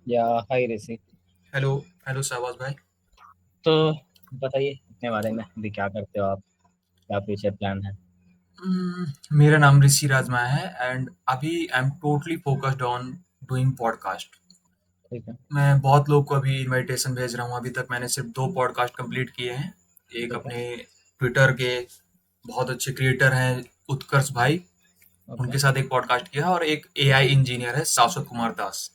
या हाय ऋषि। Hello. Hello Shahbaz भाई। तो बताइए अपने बारे में, अभी क्या करते हो आप? क्या फ्यूचर प्लान है? मेरा नाम ऋषि राजमा है एंड अभी आई am totally focused on doing podcast. ठीक है। मैं बहुत लोग को अभी इनविटेशन भेज रहा हूँ। अभी तक मैंने सिर्फ 2 पॉडकास्ट कंप्लीट किए हैं। एक ठीक है। अपने ट्विटर के बहुत अच्छे क्रिएटर हैं उत्कर्ष भाई, ओके। उनके साथ एक पॉडकास्ट किया और एक एआई इंजीनियर है शाश्वत कुमार दास,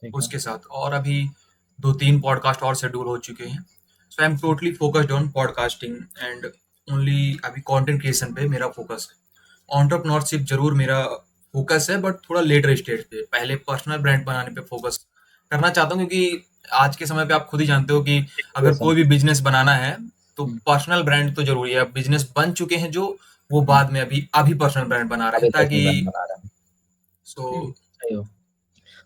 ठीक है। उसके साथ। और अभी 2-3 पॉडकास्ट और शेड्यूल हो चुके हैं। So I am totally focused on podcasting and only अभी कंटेंट क्रिएशन पे मेरा फोकस है। एंटरप्रेन्योरशिप जरूर मेरा फोकस है बट थोड़ा लेटर स्टेज पे। पहले पर्सनल ब्रांड बनाने पे फोकस करना चाहता हूँ क्योंकि आज के समय पे आप खुद ही जानते हो कि अगर Education। कोई भी बिजनेस बनाना है तो हम्म, पर्सनल ब्रांड तो जरूरी है। अब बिजनेस बन चुके हैं जो, वो हम्म, बाद में अभी अभी पर्सनल ब्रांड बना रहे अभी हैं पर्सनल ताकि ब्रांड बना रहा है। सो सही हो।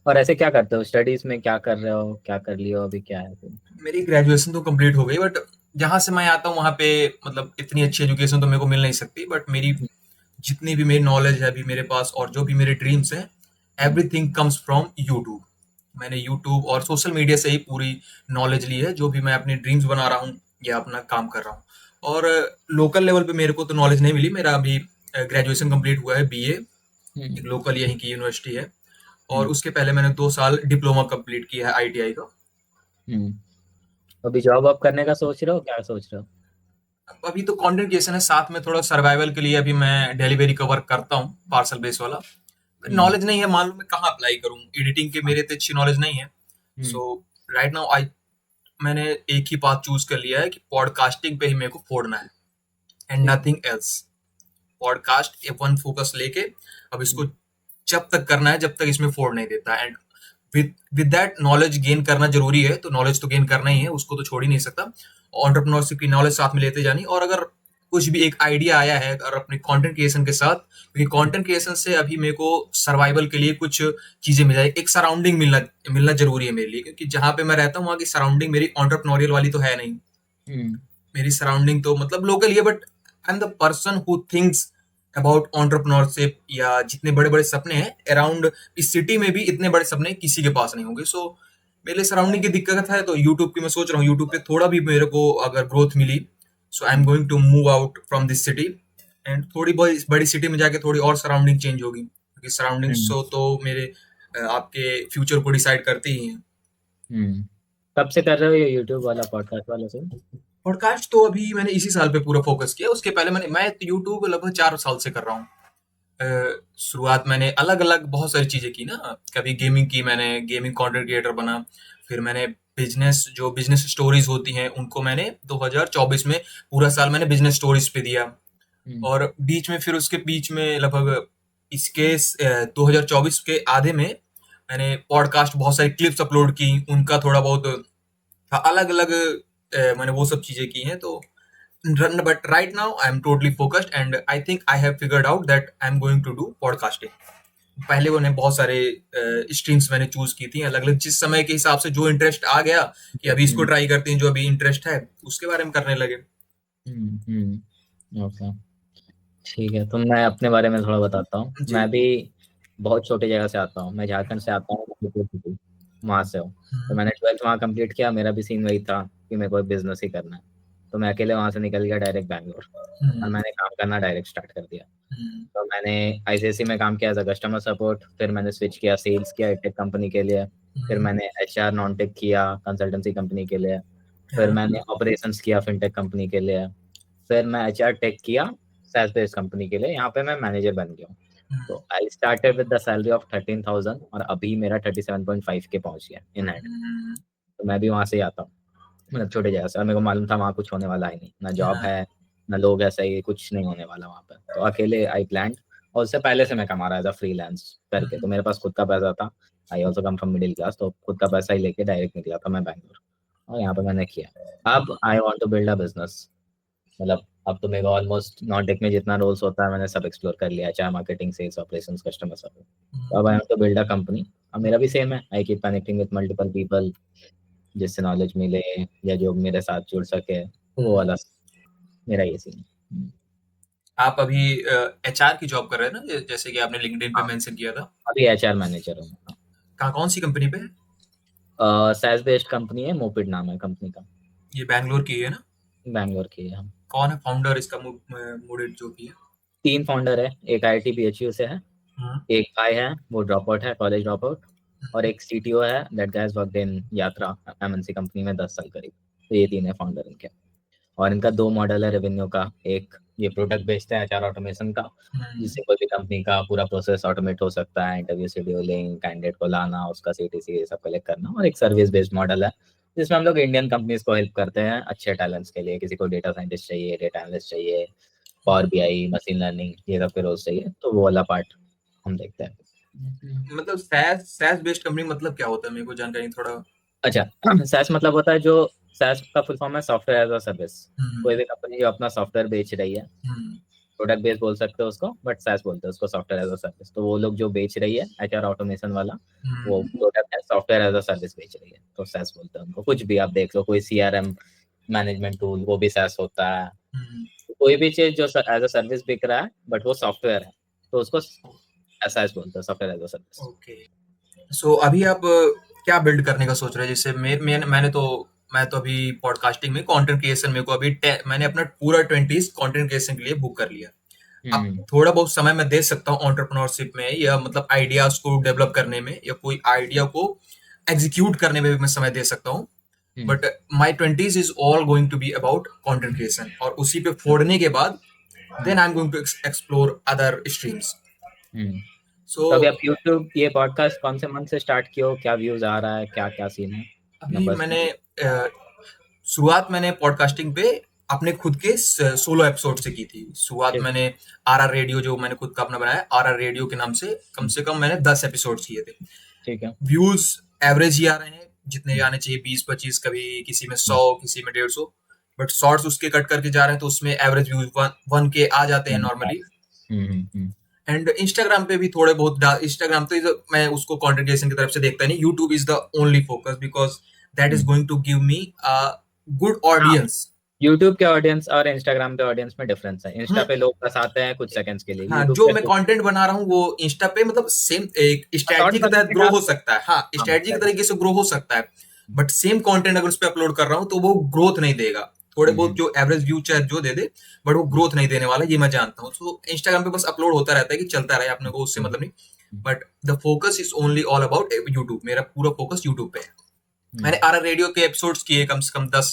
और ऐसे क्या करते हो? स्टडीज में क्या कर रहे हो? क्या कर लियो अभी? क्या है तुम? मेरी ग्रेजुएशन तो कंप्लीट हो गई बट जहाँ से मैं आता हूँ वहाँ पे मतलब इतनी अच्छी एजुकेशन तो मेरे को मिल नहीं सकती। बट मेरी जितनी भी मेरी नॉलेज है अभी मेरे पास और जो भी मेरे ड्रीम्स हैं, हम्म, एवरीथिंग कम्स फ्रॉम यूट्यूब। मैंने यूट्यूब और सोशल मीडिया से ही पूरी नॉलेज ली है। जो भी मैं अपने ड्रीम्स बना रहा हूँ या अपना काम कर रहा हूँ। और लोकल लेवल पे मेरे को तो नॉलेज नहीं मिली। मेरा अभी ग्रेजुएशन कंप्लीट हुआ है, बीए हम्म, एक लोकल यहीं की यूनिवर्सिटी है। और हम्म, उसके पहले मैंने 2 साल डिप्लोमा कंप्लीट किया है आईटीआई का। हम्म। अभी जॉब वॉब करने का सोच रहे हो? क्या सोच रहे हो? अभी तो कंटेंट क्रिएशन है, साथ में थोड़ा सर्वाइवल के लिए अभी मैं डिलीवरी का वर्क करता हूँ, पार्सल बेस वाला। हम्म, नॉलेज नहीं है, मालूम मैं कहाँ अप्लाई करूँ। एडिटिंग के मेरे तो अच्छी नॉलेज नहीं है। Hmm, so right now I मैंने एक ही पाथ चूज कर लिया है कि पॉडकास्टिंग पे ही मेरे को फोड़ना है एंड ठीक। Nothing else. Podcast one focus लेके अब हम्म, इसको जब तक करना है जब तक इसमें फोड़ नहीं देता। And with with that knowledge gain करना जरूरी है, तो नॉलेज तो गेन करना ही है, उसको तो छोड़ ही नहीं सकता। एंटरप्रेन्योरशिप की नॉलेज साथ में लेते जानी। और अगर कुछ भी एक आइडिया आया है और अपने कंटेंट क्रिएशन के साथ, क्योंकि कंटेंट क्रिएशन से अभी मेरे को सर्वाइवल के लिए कुछ चीजें मिल जाए, एक सराउंडिंग मिलना मिलना जरूरी है मेरे लिए। क्योंकि जहां पे मैं रहता हूँ वहां की सराउंडिंग मेरी एंटरप्रेन्योरियल वाली तो है नहीं। हम्म, मेरी सराउंडिंग तो मतलब लोकल ही है but I am the person who thinks about entrepreneurship या जितने बड़े बड़े सपने हैं अराउंड इस सिटी में भी इतने बड़े सपने किसी के पास नहीं होंगे। सो मेरे लिए सराउंडिंग की दिक्कत है, तो यूट्यूब की मैं सोच रहा हूँ यूट्यूब पे थोड़ा भी मेरे को अगर ग्रोथ मिली, so I am hmm, going to move out from this city and थोड़ी बड़ी बड़ी सिटी में जाके थोड़ी और सराउंडिंग चेंज होगी, क्योंकि सराउंडिंग्स हम्म, तो मेरे आपके फ्यूचर को डिसाइड करते ही हैं। हम्म। कब से कर रहे हो ये यूट्यूब वाला, पॉडकास्ट वाला से? पॉडकास्ट तो अभी मैंने इसी साल पे पूरा फोकस किया। उसके पहले मैं यूट्यूब लगभग 4 साल से कर रहा हूँ। शुरुआत मैंने अलग अलग बहुत सारी चीजें की ना। कभी गेमिंग की, मैंने गेमिंग कंटेंट क्रिएटर बना। फिर मैंने बिजनेस स्टोरीज होती हैं उनको मैंने 2024 में पूरा साल मैंने बिजनेस स्टोरीज पे दिया। हम्म, और बीच में फिर उसके बीच में लगभग इसके 2024 के आधे में मैंने पॉडकास्ट बहुत सारी क्लिप्स अपलोड की, उनका थोड़ा बहुत अलग अलग मैंने वो सब चीजें की हैं। तो but right now I am totally focused and I think I have figured out that I am going to do podcasting. पहले उन्हें बहुत सारे स्ट्रीम्स मैंने चूज की थी अलग अलग, जिस समय के हिसाब से जो इंटरेस्ट आ गया कि अभी इसको हम्म, ट्राई करते हैं, जो अभी इंटरेस्ट है उसके बारे में करने लगे। हम्म, ओके। ठीक है, तो मैं अपने बारे में थोड़ा बताता हूँ। जी। मैं भी बहुत छोटी जगह से आता हूँ, मैं झारखंड से आता हूँ, वहाँ से हूँ। तो हम्म, मैंने ट्वेल्थ वहाँ कंप्लीट किया, मेरा भी सीन वही था कि मेरे को बिजनेस ही करना है। तो मैं अकेले वहाँ से निकल गया डायरेक्ट बैंगलोर, और हम्म, मैंने काम करना डायरेक्ट स्टार्ट कर दिया। हम्म, तो मैंने आईसीआईसी में काम किया एज अ कस्टमर सपोर्ट, फिर मैंने स्विच किया, सेल्स किया एक टेक कंपनी के लिए। फिर हम्म, मैंने एचआर नॉन टेक किया कंसल्टेंसी कंपनी के लिए। फिर हाँ, मैंने ऑपरेशंस किया फिनटेक कंपनी के लिए। फिर मैं एचआर टेक किया सैस बेस्ड कंपनी के लिए, यहाँ पे मैं मैनेजर बन गया हूँ। तो I started with the salary of 13,000, और अभी मेरा 37.5 के पहुंच गया इन हैंड। हम्म, तो मैं भी वहां से ही आता हूँ, मतलब छोटे जगह से, और मेरे को मालूम था वहाँ कुछ होने वाला ही नहीं, ना जॉब हाँ, है ना लोग है, सही कुछ नहीं होने वाला वहाँ पे। तो अकेले आई प्लान, और उससे पहले से मैं कमा रहा था फ्रीलांस करके, तो हम्म, मेरे पास खुद का पैसा था। I also come from middle class, तो खुद का पैसा ही लेके डायरेक्ट निकला था मैं बैंगलोर, और यहाँ पे मैंने किया। अब I want to build a business, मतलब अब तो मेरे को ऑलमोस्ट नॉन टेक में जितना रोल्स होता है मैंने सब एक्सप्लोर कर लिया, चाहे marketing, sales, operations, customer support. तो अब I want to build a company. अब मेरा भी सेम है, I keep connecting with multiple people, जिससे नॉलेज मिले या जो मेरे साथ जुड़ सके, तो वो हम्म। वाला मेरा ये सीन है। आप अभी एचआर की जॉब कर रहे हैं ना, जैसे कि आपने लिंक्डइन पे हाँ, मेंशन किया था। अभी एचआर मैनेजर हूँ। कहाँ, कौन सी कंपनी पे? सैस बेस्ड कंपनी है, मोपिड नाम है कंपनी का। ये बैंगलोर की है ना? बैंगलोर की है हम। कौन है फाउंडर इसका? मूडेड जो भी है। 3 फाउंडर है, एक आईआईटी बीएचयू से है, हम्म, एक भाई है वो ड्रॉप आउट है, कॉलेज ड्रॉप आउट, और एक सीटीओ है, that guy has worked in यात्रा एमएनसी कंपनी में 10 साल करीब। तो ये 3 है फाउंडर इनके। और इनका 2 मॉडल है रेवेन्यू का। एक ये प्रोडक्ट बेचते हैं एचआर ऑटोमेशन का, हम्म, जिससे कोई भी कंपनी का पूरा प्रोसेस ऑटोमेट हो सकता है, इंटरव्यू शेड्यूलिंग, कैंडिडेट को लाना, उसका सीटीसी ये सब कलेक्ट करना। और एक सर्विस बेस्ड मॉडल है जिसमें हम लोग इंडियन कंपनीज को हेल्प करते हैं अच्छे टैलेंट्स के लिए। किसी को डेटा साइंटिस्ट चाहिए, डेटा एनालिस्ट चाहिए, पावर बीआई, मशीन लर्निंग, ये सब के रोज चाहिए, तो वो वाला पार्ट हम देखते हैं। मतलब सैस सैस बेस्ड कंपनी मतलब क्या होता है? मेरे को जानकारी थोड़ा। अच्छा, SaaS मतलब होता है जो, SaaS का फुल फॉर्म है सॉफ्टवेयर एज अ सर्विस। हम्म, कोई भी कंपनी जो अपना सॉफ्टवेयर बेच रही है, हम्म, प्रोडक्ट बेस बोल सकते हो उसको, बट SaaS बोलते हैं उसको, सॉफ्टवेयर एज अ सर्विस। तो वो लोग जो बेच रही है एचआर ऑटोमेशन वाला, वो हम्म, प्रोडक्ट है, सॉफ्टवेयर एज अ सर्विस बेच रही है, तो SaaS बोलते हैं उनको। कुछ भी आप देख लो, कोई सीआरएम मैनेजमेंट टूल, वो भी SaaS होता है। हम्म, कोई भी चीज जो एज अ सर्विस बिक रहा है बट वो सॉफ्टवेयर है, तो उसको SaaS बोलते हैं, software as a service. Okay. So अभी आप क्या बिल्ड करने का सोच रहे हैं? जैसे मैं तो अभी पॉडकास्टिंग में कंटेंट क्रिएशन, मेरे को मैंने अपना पूरा 20s कंटेंट क्रिएशन के लिए बुक कर लिया। अब हम्म थोड़ा बहुत समय मैं दे सकता हूँ एंटरप्रेन्योरशिप में, या मतलब आइडियाज को डेवलप करने में, या कोई आइडिया को एग्जीक्यूट करने में भी मैं समय दे सकता हूँ। Hmm but my 20s is all going to be about content creation, और उसी पे फोड़ने के बाद hmm then I am going to explore other streams. Hmm. So तो अभी आप यूट्यूब ये पॉडकास्ट कौन से मंथ से स्टार्ट किए हो? क्या व्यूज आ रहा है, क्या क्या सीन है अभी नंबर्स में? शुरुआत मैंने पॉडकास्टिंग पे अपने खुद के सोलो एपिसोड से की थी। शुरुआत ठीक। मैंने आर रेडियो, जो मैंने खुद का अपना बनाया, आर रेडियो के नाम से कम मैंने 10 एपिसोड किए थे। ठीक है। व्यूज एवरेज ही आ रहे हैं, जितने आने चाहिए 20-25, कभी किसी में 100, किसी में 150। बट शॉर्ट्स उसके कट करके जा रहे हैं, तो उसमें एवरेज व्यूज 1 के आ जाते हैं नॉर्मली। हम्म। एंड इंस्टाग्राम पे भी थोड़े बहुत इंस्टाग्राम तो मैं उसको कंटेंट क्रिएशन की तरफ से देखता नहीं। YouTube is the only focus, because that is hmm. Going to give me a good हाँ, ऑडियंस। यूट्यूब के ऑडियंस और इंस्टाग्राम के ऑडियंस में डिफरेंस है। इंस्टा पे लोग बस आते हैं कुछ सेकंड्स के लिए, हाँ, यूट्यूब जो पे मैं तो कंटेंट बना रहा हूँ वो इंस्टा पे मतलब सेम एक शॉर्ट स्ट्रेटजी की तहत फॉर्मेट ग्रो डाल। हो सकता है। हाँ, हाँ, स्ट्रेटजी की तरीके से ग्रो हो सकता है। बट सेम कंटेंट अगर उस पर अपलोड कर रहा हूँ तो वो ग्रोथ नहीं देगा। थोड़े बहुत हम्म जो एवरेज व्यू चाहे जो दे दे, बट वो ग्रोथ नहीं देने वाला, ये मैं जानता हूँ। तो इंस्टाग्राम पे बस अपलोड होता रहता है कि चलता रहे, अपने को उससे मतलब नहीं। But the focus is only all about YouTube. मेरा पूरा फोकस यूट्यूब पे है। मैंने आर रेडियो के एपिसोड्स किए कम से कम 10।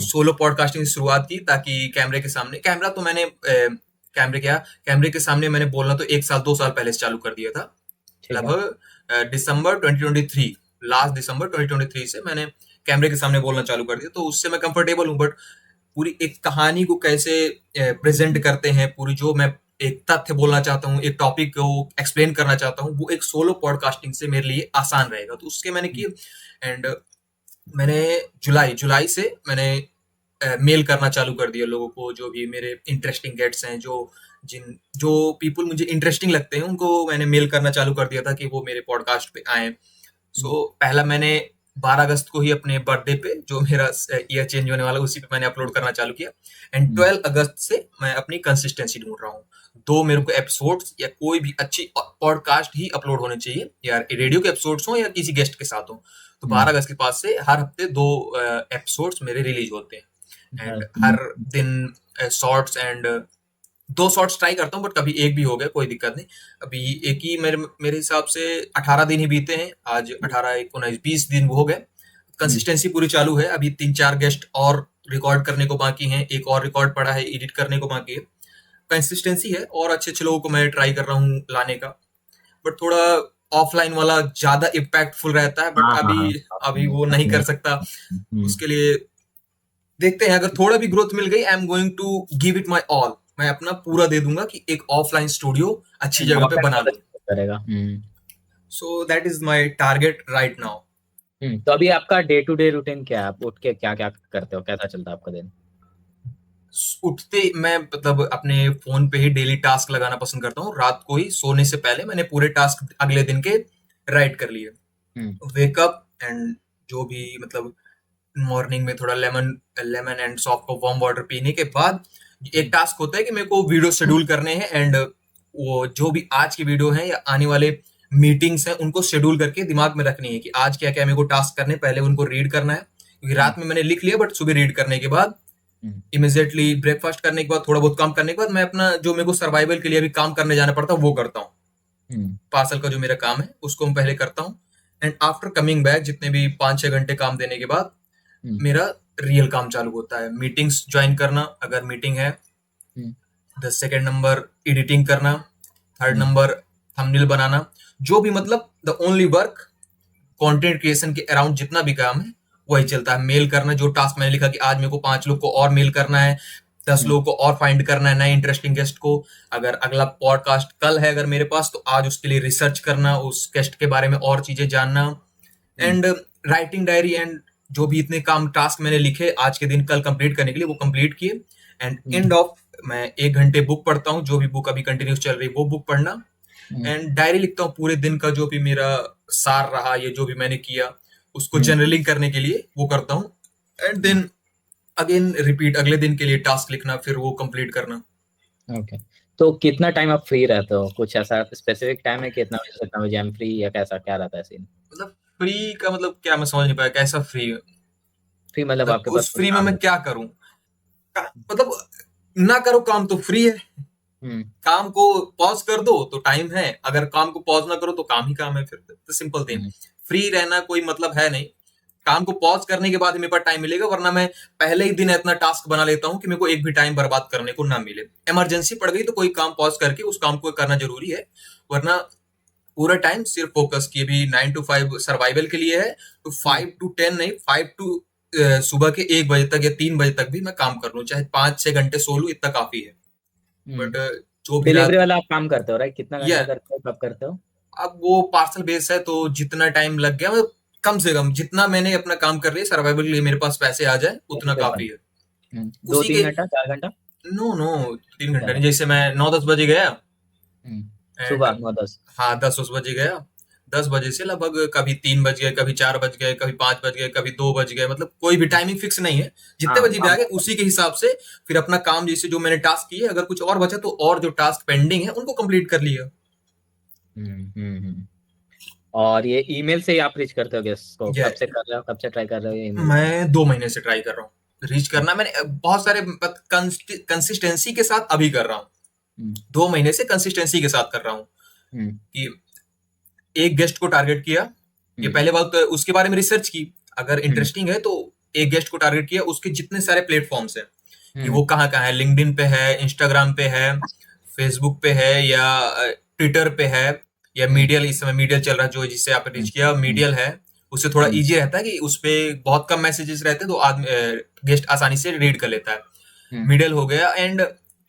सोलो पॉडकास्टिंग की शुरुआत की, ताकि कैमरे के सामने, कैमरा तो मैंने कैमरे के सामने मैंने बोलना तो 1 साल 2 साल पहले से चालू कर दिया था। ठीक है। लगभग दिसंबर 2023, लास्ट दिसंबर 2023 से मैंने कैमरे के सामने बोलना चालू कर दिया, तो उससे मैं कंफर्टेबल हूँ। बट पूरी एक कहानी को कैसे प्रेजेंट करते हैं, पूरी जो मैं एक तथ्य बोलना चाहता हूँ, एक टॉपिक को एक्सप्लेन करना चाहता हूँ, वो एक सोलो पॉडकास्टिंग से मेरे लिए आसान रहेगा, तो उसके मैंने किए। एंड मैंने जुलाई जुलाई से मैंने मेल करना चालू कर दिया लोगों को, जो भी मेरे इंटरेस्टिंग गेट्स हैं, जो पीपल मुझे इंटरेस्टिंग लगते हैं, उनको मैंने मेल करना चालू कर दिया था कि वो मेरे पॉडकास्ट पे आए। पहला मैंने 12 अगस्त को ही अपने बर्थडे पे, जो मेरा ईयर चेंज होने वाला, उसी पे मैंने अपलोड करना चालू किया। एंड 12 अगस्त से मैं अपनी कंसिस्टेंसी ढूंढ रहा हूँ। दो मेरे को एपिसोड्स या कोई भी अच्छी पॉडकास्ट ही अपलोड होने चाहिए, या रेडियो के एपिसोड्स हो या किसी गेस्ट के साथ हो। तो 12 अगस्त के पास से हर हफ्ते 2 एपिसोड्स मेरे रिलीज होते हैं। एंड हर दिन शॉर्ट्स एंड 2 शॉर्ट्स ट्राई करता हूँ, बट कभी एक भी हो गया, कोई दिक्कत नहीं। अभी एक ही मेरे मेरे हिसाब से 18 दिन ही बीते हैं, आज 18, 19, 20 दिन हो गए। कंसिस्टेंसी पूरी चालू है। अभी 3-4 गेस्ट और रिकॉर्ड करने को बाकी हैं, एक और रिकॉर्ड पड़ा है, एडिट करने को बाकी है। कंसिस्टेंसी है, और अच्छे अच्छे लोगों को मैं ट्राई कर रहा हूँ लाने का। बट थोड़ा ऑफलाइन वाला ज्यादा इम्पैक्टफुल रहता है, बट हाँ हाँ अभी हाँ। अभी वो नहीं कर सकता। उसके लिए देखते हैं, अगर थोड़ा भी ग्रोथ मिल गई, I am going to give it my all. मैं अपना पूरा दे दूंगा कि एक ऑफलाइन स्टूडियो अच्छी जगह पे ऑफलाइन बना बहुत लूं। अच्छा करेगा। So that is my target right now. तो अभी आपका डे टू डे रूटीन क्या है? आप उठ के क्या क्या करते हो, कैसा चलता है आपका दिन? उठते मैं मतलब अपने फोन पे ही डेली टास्क लगाना पसंद करता हूँ। रात को ही सोने से पहले मैंने पूरे टास्क अगले दिन के राइट कर लिए। हम्म वेकअप एंड जो भी मतलब मॉर्निंग में थोड़ा लेमन लेमन एंड सॉफ्ट को वार्म वाटर पीने के बाद एक टास्क होता है कि मेरे को वीडियो शेड्यूल करने हैं। एंड वो जो भी आज की वीडियो है या आने वाले मीटिंग्स हैं उनको शेड्यूल करके दिमाग में रखनी है कि आज क्या क्या मेरे को टास्क करने, पहले उनको रीड करना है, क्योंकि रात में मैंने लिख लिया, बट सुबह रीड करने के बाद हम्म, इमीडिएटली ब्रेकफास्ट करने के बाद थोड़ा बहुत काम करने के बाद मैं अपना जो मेरे को सर्वाइवल के लिए अभी काम करने जाना पड़ता है वो करता हूँ। हम्म, पार्सल का जो मेरा काम है उसको मैं पहले करता हूँ, एंड आफ्टर कमिंग बैक जितने भी 5-6 घंटे काम देने के बाद हम्म, मेरा रियल काम चालू होता है। मीटिंग्स ज्वाइन करना, अगर मीटिंग है। हम्म, द सेकेंड नंबर एडिटिंग करना। थर्ड हम्म, नंबर थंबनेल बनाना। जो भी मतलब the only work content creation के अराउंड जितना भी काम है वही चलता है। मेल करना, जो टास्क मैंने लिखा कि आज मेरे को 5 लोग को और मेल करना है, 10 लोगों को और फाइंड करना है नए इंटरेस्टिंग गेस्ट को। अगर अगला पॉडकास्ट कल है अगर मेरे पास, तो आज उसके लिए रिसर्च करना, उस गेस्ट के बारे में और चीजें जानना, हम्म, एंड राइटिंग डायरी, एंड जो भी इतने काम टास्क मैंने लिखे आज के दिन कल कंप्लीट करने के लिए वो कंप्लीट किए। एंड हम्म, एंड ऑफ मैं 1 घंटे बुक पढ़ता हूँ, जो भी बुक अभी कंटिन्यूस चल रही है वो बुक पढ़ना। हम्म, एंड डायरी लिखता हूँ पूरे दिन का जो भी मेरा सार रहा, ये जो भी मैंने किया उसको हम्म, जर्नलिंग करने के लिए वो करता हूँ। एंड देन अगेन रिपीट, अगले दिन के लिए टास्क लिखना, फिर वो कंप्लीट करना। ओके। तो कितना टाइम आप फ्री रहते हो? कुछ ऐसा स्पेसिफिक टाइम है कि इतना बजे से इतना बजे आई एम फ्री, या कैसा क्या रहता है सीन? मतलब फ्री का मतलब क्या, मैं समझ नहीं पाया कैसा फ्री। फ्री मतलब मतलब आपके पास उस कोई फ्री में काम मैं नहीं? क्या करूं? मतलब ना करो काम तो फ्री है। हम्म, काम को पॉज कर दो तो टाइम है, अगर काम को पॉज ना करो तो काम ही काम है, फिर तो सिंपल थिंग। हम्म, फ्री रहना कोई मतलब है नहीं। काम को पॉज करने के बाद ही मेरे पास टाइम मिलेगा, वरना मैं पहले ही दिन इतना टास्क बना लेता हूँ कि मेरे को एक भी टाइम बर्बाद करने को ना मिले। इमरजेंसी पड़ गई तो कोई काम पॉज करके उस काम को करना जरूरी है, वरना पूरा टाइम सिर्फ फोकस की भी 9 to 5 सर्वाइवल के लिए है। तो हम्म, 5 to 10 नहीं, 5 to सुबह के 1 बजे तक या 3 बजे तक भी मैं काम कर लूँ, चाहे 5-6 घंटे सो लूँ, इतना काफी है। बट जो भी डिलीवरी रात, वाला आप काम करते हो, राइट? कितना या घंटा करते हो, कब करते हो? अब वो पार्सल बेस है तो जितना टाइम लग गया, मतलब कम से कम जितना मैंने अपना काम कर लिया सर्वाइवल के लिए मेरे पास पैसे आ जाए कैसे उतना पे काफी बन? है। दो उसी तीन के, घंटा 4 घंटा? नो नो, 3 घंटा नहीं, ज्यादा? जैसे मैं 9-10 बजे गया हम्म, एंड, सुबह 9-10? हाँ 10-10 बजे गया, 10 बजे से लगभग कभी 3 बज गए, कभी 4 बज गए, कभी 5 बज गए, कभी 2 बज गए, मतलब कोई भी टाइमिंग फिक्स नहीं है। जितने हाँ बजे भी आ गए उसी के हिसाब से फिर अपना काम, जैसे जो मैंने टास्क किए, अगर कुछ और बचा तो और जो टास्क पेंडिंग है उनको कंप्लीट कर लिया। हम्म, हम्म। और ये ईमेल से ही आप रीच करते हो गेस्ट को? ये कब से कर रहे हो, कब से ट्राई कर रहे हो ये ईमेल? मैं 2 महीने से ट्राई कर रहा हूँ रीच करना। मैंने बहुत सारे कंसिस्टेंसी के साथ अभी कर रहा हूँ, हम्म, 2 महीने से कंसिस्टेंसी के साथ कर रहा हूँ हम्म, कि एक गेस्ट को टारगेट किया। ये हम्म, पहले बात तो उसके बारे में रिसर्च की, अगर हम्म, इंटरेस्टिंग है तो एक गेस्ट को टारगेट किया, उसके जितने सारे प्लेटफॉर्म्स हैं कि हम्म, वो कहाँ कहाँ है, लिंक्डइन पे है, इंस्टाग्राम पे है, फेसबुक पे है, या ट्विटर पे है, या हम्म, मीडियल, इस समय मीडियल चल रहा है जो जिससे आपने रीच हम्म, किया, हम्म, मीडियल है। उससे थोड़ा हम्म, इजी रहता है कि उस पे बहुत कम मैसेजेस रहते हैं तो आदमी गेस्ट आसानी से रीड कर लेता है। हम्म, मीडियल हो गया, एंड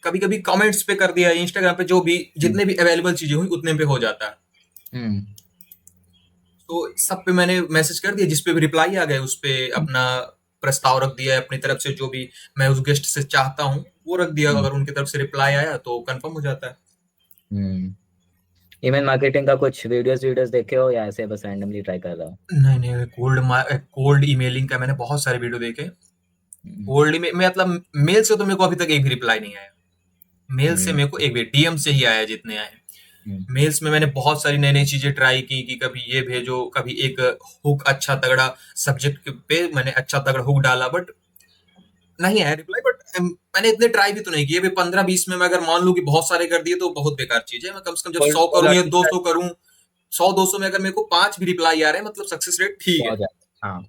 कभी कभी कमेंट्स पे कर दिया, इंस्टाग्राम पे जो भी हम्म, जितने भी अवेलेबल चीजें हुई उतने पे हो जाता है। हम्म, तो सब पे मैंने मैसेज कर दिया, जिस पे भी रिप्लाई आ गए उस पे हम्म, अपना प्रस्ताव रख दिया है अपनी तरफ से, जो भी मैं उस गेस्ट से चाहता हूँ वो रख दिया। हम्म, अगर उनकी तरफ से रिप्लाई आया तो कंफर्म हो जाता है। हम्म। ईमेल मार्केटिंग का कुछ वीडियोस वीडियोस देखे हो, या ऐसे बस रैंडमली ट्राई कर रहा हो? नहीं नहीं, कोल्ड ईमेलिंग का मैंने बहुत सारे वीडियो देखे। हम्म, कोल्ड ईमेल में मतलब मेल से तो मेरे को अभी तक एक भी रिप्लाई नहीं आया। मेल से हम्म, मेरे को एक भी डीएम से ही आया जितने आए। हम्म, मेल्स में मैंने बहुत सारी नई नई चीजें ट्राई की कि कभी ये भेजो, कभी एक हुक अच्छा तगड़ा सब्जेक्ट पे मैंने अच्छा तगड़ा हुक डाला, बट नहीं आया रिप्लाई। बट मैंने इतने ट्राई भी तो नहीं किए। 15-20 में मैं अगर मान लूं कि बहुत सारे कर दिए तो बहुत बेकार चीज है। मैं कम से कम जब कोल्ड 100 कोल्ड करूं या आउटरीच 200 करूं, 100-200 में अगर मेरे को 5 भी रिप्लाई आ रहे हैं, मतलब सक्सेस रेट ठीक है। बहुत ज्यादा, हाँ।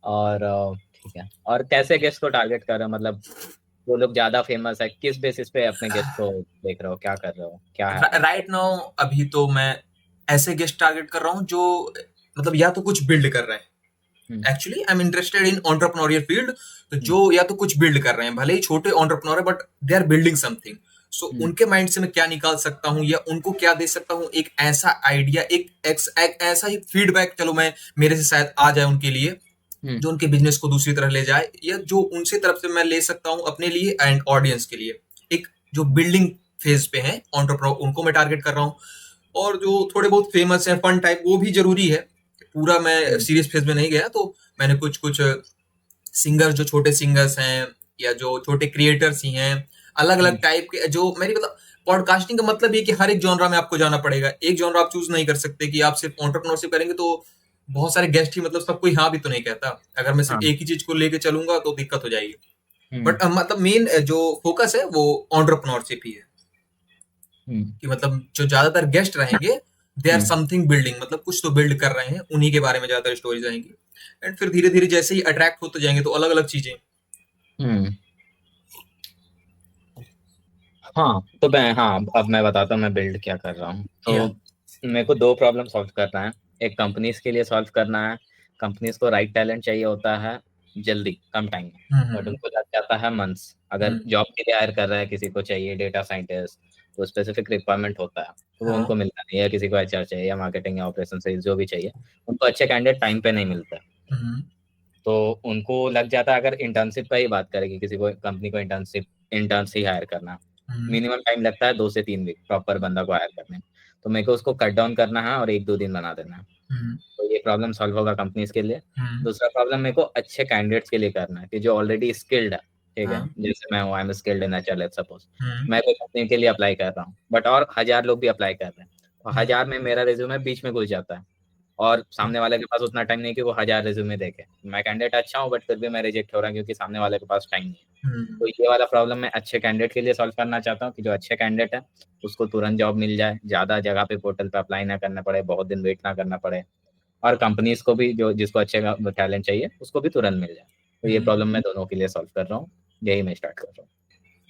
और ठीक है। और कैसे गेस्ट को टारगेट कर रहे हो, मतलब वो लोग ज्यादा फेमस है, किस बेसिस पे अपने गेस्ट को देख रहे हो, क्या कर रहे हो, क्या है आप? राइट नाउ अभी तो मैं ऐसे गेस्ट टारगेट कर रहा हूँ जो मतलब या तो कुछ बिल्ड कर रहे हम्म, हैं, actually I am interested in entrepreneurial field. तो हम्म, जो या तो कुछ बिल्ड कर रहे हैं, भले ही छोटे एंटरप्रेन्योर है but they are building something. So hmm, उनके माइंड से मैं क्या निकाल सकता हूँ या उनको क्या दे सकता हूँ, एक ऐसा आइडिया, एक ऐसा ही फीडबैक, चलो मैं मेरे से शायद आ जाए उनके लिए, हम्म, जो उनके बिजनेस को दूसरी तरह ले जाए, या जो उनसे तरफ से मैं ले सकता हूँ अपने लिए एंड ऑडियंस के लिए। एक जो बिल्डिंग फेज पे है एंटरप्रेन्योर, उनको मैं टारगेट कर रहा हूँ। और जो थोड़े बहुत फेमस है फन टाइप, वो भी जरूरी है। पूरा मैं हम्म, सीरियस फेज में नहीं गया, तो मैंने कुछ कुछ सिंगर्स, जो छोटे सिंगर्स हैं या जो छोटे क्रिएटर्स ही हैं, अलग अलग हम्म, टाइप के, जो मेरी मतलब पॉडकास्टिंग का मतलब ये कि हर एक जॉनरा में आपको जाना पड़ेगा, एक जॉनरा आप चूज नहीं कर सकते कि आप सिर्फ एंटरप्रेन्योरशिप करेंगे तो बहुत सारे गेस्ट ही, मतलब सब कोई हाँ भी तो नहीं कहता। अगर मैं सिर्फ हाँ। एक ही चीज को लेके चलूंगा तो दिक्कत हो जाएगी। हम्म। बट मतलब मेन जो फोकस है वो एंटरप्रेन्योरशिप ही है, हम्म। कि मतलब जो ज्यादातर गेस्ट रहेंगे they are hmm. Something building, मतलब कुछ तो बिल्ड कर रहे हैं, उन्हीं के बारे में ज्यादातर स्टोरीज आएंगी। एंड फिर धीरे धीरे जैसे ही अट्रैक्ट होते जाएंगे तो अलग अलग चीजें। हम्म। हाँ तो मैं, हाँ अब मैं बताता हूँ मैं बिल्ड क्या कर रहा हूँ। या। तो मेरे को दो प्रॉब्लम सॉल्व करना है। एक कंपनीज के लिए सॉल्व करना है। कंपनीज को राइट टैलेंट चाहिए होता है जल्दी, कम टाइम में। बट हम्म। उनको लग जाता है मंथ्स। अगर हम्म। जॉब के लिए हायर कर रहा है, किसी को चाहिए डेटा साइंटिस्ट, तो स्पेसिफिक रिक्वायरमेंट होता है, तो वो हाँ। उनको मिलता नहीं है। किसी को एचआर चाहिए या मार्केटिंग या ऑपरेशन सेल्स, जो भी चाहिए, उनको अच्छे कैंडिडेट टाइम पे नहीं मिलता। हम्म। तो उनको लग जाता है, अगर इंटर्नशिप का ही बात करें कि किसी को कंपनी को इंटर्नशिप इंटर्न से ही हायर करना, हम्म। मिनिमम टाइम लगता है 2 से 3 वीक प्रॉपर बंदा को हायर करने में। तो मेरे को उसको कट डाउन करना है और 1-2 दिन बना देना है। हम्म। तो ये प्रॉब्लम सॉल्व होगा कंपनीज के लिए। हम्म। दूसरा प्रॉब्लम मेरे को अच्छे कैंडिडेट्स के लिए करना है, कि जो ऑलरेडी स्किल्ड है। ठीक है, हाँ। जैसे मैं हूँ, I am skilled in HR, let's suppose. Hmm. मैं कोई कंपनी के लिए अप्लाई कर रहा हूँ, बट और 1000 लोग भी अप्लाई कर रहे हैं। तो हम्म। 1000 में मेरा रिज्यूमे बीच में घुस जाता है, और सामने वाले के पास उतना टाइम नहीं कि वो 1000 रिज्यूमे देखे। मैं कैंडिडेट अच्छा हूँ, बट फिर भी मैं रिजेक्ट हो रहा हूँ क्योंकि सामने वाले के पास टाइम नहीं है। हम्म। तो ये वाला प्रॉब्लम मैं अच्छे कैंडिडेट के लिए सॉल्व करना चाहता हूँ, कि जो अच्छे कैंडिडेट है उसको तुरंत जॉब मिल जाए, ज्यादा जगह पे पोर्टल पे अप्लाई ना करना पड़े, बहुत दिन वेट ना करना पड़े। और कंपनीज को भी जो जिसको अच्छे टैलेंट चाहिए उसको भी तुरंत मिल जाए। तो ये हम्म। प्रॉब्लम मैं दोनों के लिए सॉल्व कर रहा हूँ। यही मैं स्टार्ट कर रहा हूँ।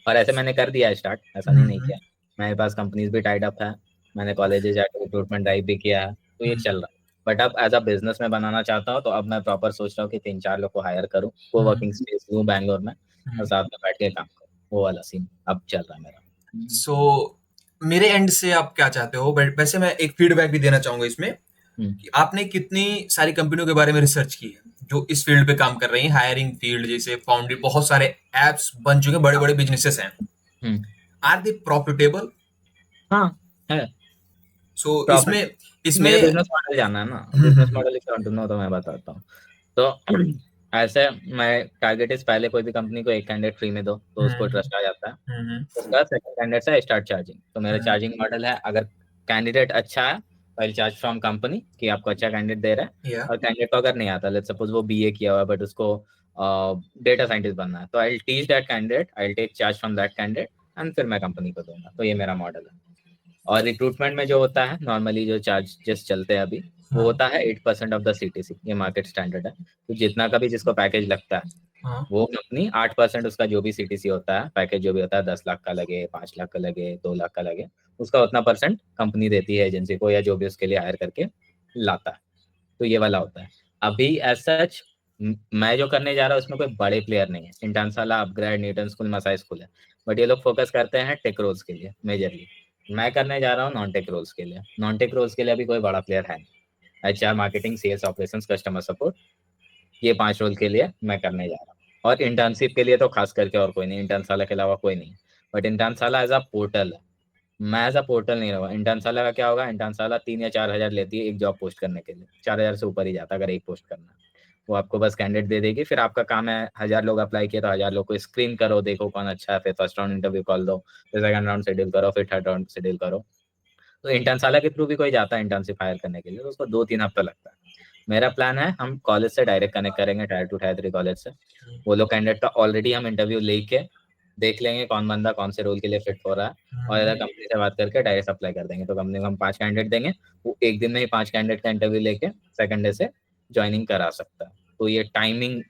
और ऐसे मैंने कर दिया है स्टार्ट, ऐसा नहीं हम्म। किया। मेरे पास कंपनीज भी टाइड अप है। मैंने कॉलेजेस जाकर रिक्रूटमेंट ड्राइव भी किया है, तो ये हम्म। चल रहा है। बट अब एज अ बिजनेस में बनाना चाहता हूँ, तो अब मैं प्रॉपर सोच रहा हूँ कि 3-4 लोग को हायर करूँ, को वर्किंग हम्म। स्पेस लूँ बैंगलोर में, और हम्म। साथ में बैठ के काम करूँ। वो वाला सीन अब चल रहा है मेरा। सो मेरे एंड से आप क्या चाहते हो? बट वैसे मैं एक फीडबैक भी देना चाहूंगा इसमें, हम्म। कि आपने कितनी सारी कंपनियों के बारे में रिसर्च की है जो इस फील्ड पे काम कर रही हैं, हायरिंग फील्ड, जैसे फाउंडेड बहुत सारे एप्स बन चुके हैं, बड़े बड़े बिजनेसेस हैं। हम्म। Are they profitable? हाँ है। सो प्रॉफिट, इसमें इसमें मेरे बिजनेस मॉडल जानना है ना। बिजनेस हम्म। मॉडल ढूंढना हो तो मैं बताता हूँ। तो ऐसे, मैं टारगेट इस पहले कोई भी कंपनी को एक कैंडिडेट फ्री में दो तो उसको हम्म। ट्रस्ट आ जाता है। हम्म। उसका सेकंड कैंडिडेट से स्टार्ट चार्जिंग। तो मेरा हम्म। चार्जिंग मॉडल है, अगर कैंडिडेट अच्छा है, आई चार्ज फ्रॉम कंपनी कि आपको अच्छा कैंडिडेट दे रहा है। या। और कैंडिडेट को अगर नहीं आता, लेट्स सपोज वो बीए किया हुआ है बट उसको डेटा साइंटिस्ट बनना है, तो I teach that candidate, I take charge from that candidate, and फिर मैं कंपनी को दूंगा। तो ये मेरा मॉडल है। और रिक्रूटमेंट में जो होता है नॉर्मली, जो चार्जेस चलते हैं अभी, वो हाँ। होता है 8% ऑफ द सीटीसी। ये मार्केट स्टैंडर्ड है। तो जितना का भी जिसको पैकेज लगता है, हाँ। वो कंपनी 8% उसका जो भी सीटीसी होता है, पैकेज जो भी होता है, 10 लाख का लगे, 5 लाख का लगे, 2 लाख का लगे, उसका उतना परसेंट कंपनी देती है एजेंसी को, या जो भी उसके लिए हायर करके लाता है। तो ये वाला होता है। अभी एज सच मैं जो करने जा रहा हूँ उसमें कोई बड़े प्लेयर नहीं है। Internshala, upGrad, Newton school, Masai school है। बट ये लोग फोकस करते हैं टेक रोल्स के लिए मेजरली। मैं करने जा रहा हूँ नॉन टेक रोल्स के लिए। नॉन टेक रोल्स के लिए अभी कोई बड़ा प्लेयर है नहीं। HR, marketing, sales, operations, customer support, ये 5 रोल के लिए मैं करने जा रहा हूँ। और इंटर्नशिप के लिए तो खास करके और कोई नहीं, इंटर्नशाला के अलावा कोई नहीं। But Internshala as a portal है, मैं एज अ पोर्टल नहीं रहूँगा। इंटर्नशाला का क्या होगा, इंटर्नशाला 3 या 4 हज़ार लेती है एक जॉब पोस्ट करने के लिए। 4 हज़ार से ऊपर ही जाता है अगर एक पोस्ट करना है। वो आपको बस कैंडिडेट दे देगी, फिर आपका काम है 1000 लोग अप्लाई किए तो 1000 लोग को स्क्रीन करो, देखो कौन अच्छा है, फिर फर्स्ट राउंड इंटरव्यू कॉल दो, फिर सेकंड राउंड शेड्यूल करो, फिर थर्ड राउंड शेड्यूल करो। तो इंटर्नशाला के थ्रू भी कोई जाता है इंटर्नशिप हायर करने के लिए, तो उसको 2-3 हफ्ता लगता है। मेरा प्लान है, हम कॉलेज से डायरेक्ट कनेक्ट करेंगे, टायर 2 टायर 3 कॉलेज से। वो लोग कैंडिडेट का ऑलरेडी हम इंटरव्यू लेके देख लेंगे कौन बंदा कौन से रोल के लिए फिट हो रहा है, और अगर कंपनी से बात करके डायरेक्ट अप्लाई कर देंगे। तो कंपनी को हम 5 कैंडिडेट देंगे, वो एक दिन में ही 5 कैंडिडेट का इंटरव्यू लेके सेकंड डे से ज्वाइनिंग करा सकता है। तो ये टाइमिंग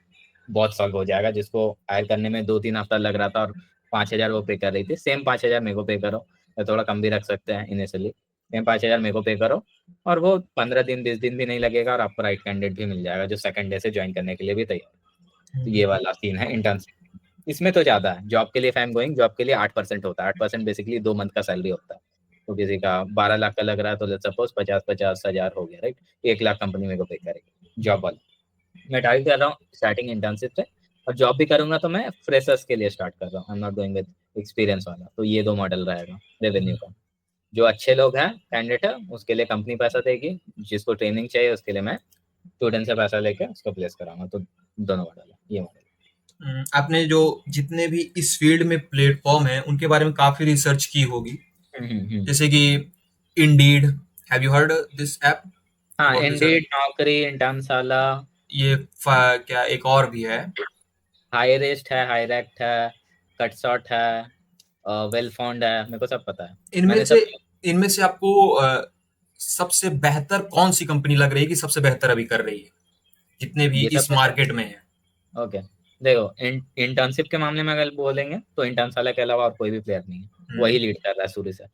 बहुत सॉल्व हो जाएगा। जिसको हायर करने में 2-3 हफ्ता लग रहा था और 5 हज़ार वो पे कर रही थी, सेम 5 हज़ार मेरे को पे करो, या थोड़ा कम भी रख सकते हैं इनिशियली। सेम 5 हज़ार मेरे को पे करो, और वो 15 दिन 20 दिन भी नहीं लगेगा, और आपको राइट कैंडिडेट भी मिल जाएगा जो सेकंड डे से ज्वाइन करने के लिए भी तैयार है। तो ये वाला सीन है इंटर्नशिप। इसमें तो ज्यादा है। जॉब के लिए फैम गोइंग, जॉब के लिए 8% होता है। 8% बेसिकली 2 मंथ का सैलरी होता है। तो किसी का 12 लाख का लग रहा है, तो लेट्स सपोज 50-50 हज़ार हो गया, राइट। 1 लाख कंपनी मेरे को पे करेगी जॉब वाला। मैं टारगेट कर रहा हूँ स्टार्टिंग इंटर्नशिप से। और जॉब भी करूंगा तो मैं फ्रेशर्स के लिए स्टार्ट कर रहा हूँ, I am not going with experience वाला। तो ये 2 मॉडल रहेगा रेवेन्यू का। जो अच्छे लोग हैं कैंडिडेट है, उसके लिए कंपनी पैसा देगी। जिसको ट्रेनिंग चाहिए उसके लिए मैं स्टूडेंट से पैसा लेके उसको प्लेस कराऊंगा। तो दोनों मॉडल है, ये मॉडल। आपने जो जितने भी इस फील्ड में प्लेटफॉर्म है उनके बारे में काफी रिसर्च की होगी। जैसे कि Indeed, have you heard this app हाँ, अबाउट दिस? इंडीड, नौकरी, इंटर्नशाला, ये क्या एक और भी है? हायरेस्ट है, हायरेक्ट है, कटसॉट है, वेल फाउंड है, मेरे को सब पता है, इनमें मैंने से सब। इनमें से आपको सबसे बेहतर कौन सी कंपनी लग रही है कि सबसे बेहतर अभी कर रही है जितने भी ये सब इस पता मार्केट में है? है। ओके, देखो, इंटर्नशिप के मामले में अगर बोलेंगे तो इंटर्नशाला के अलावा और कोई भी प्लेयर नहीं है, हम्म। वही लीड कर रहा है शुरू से।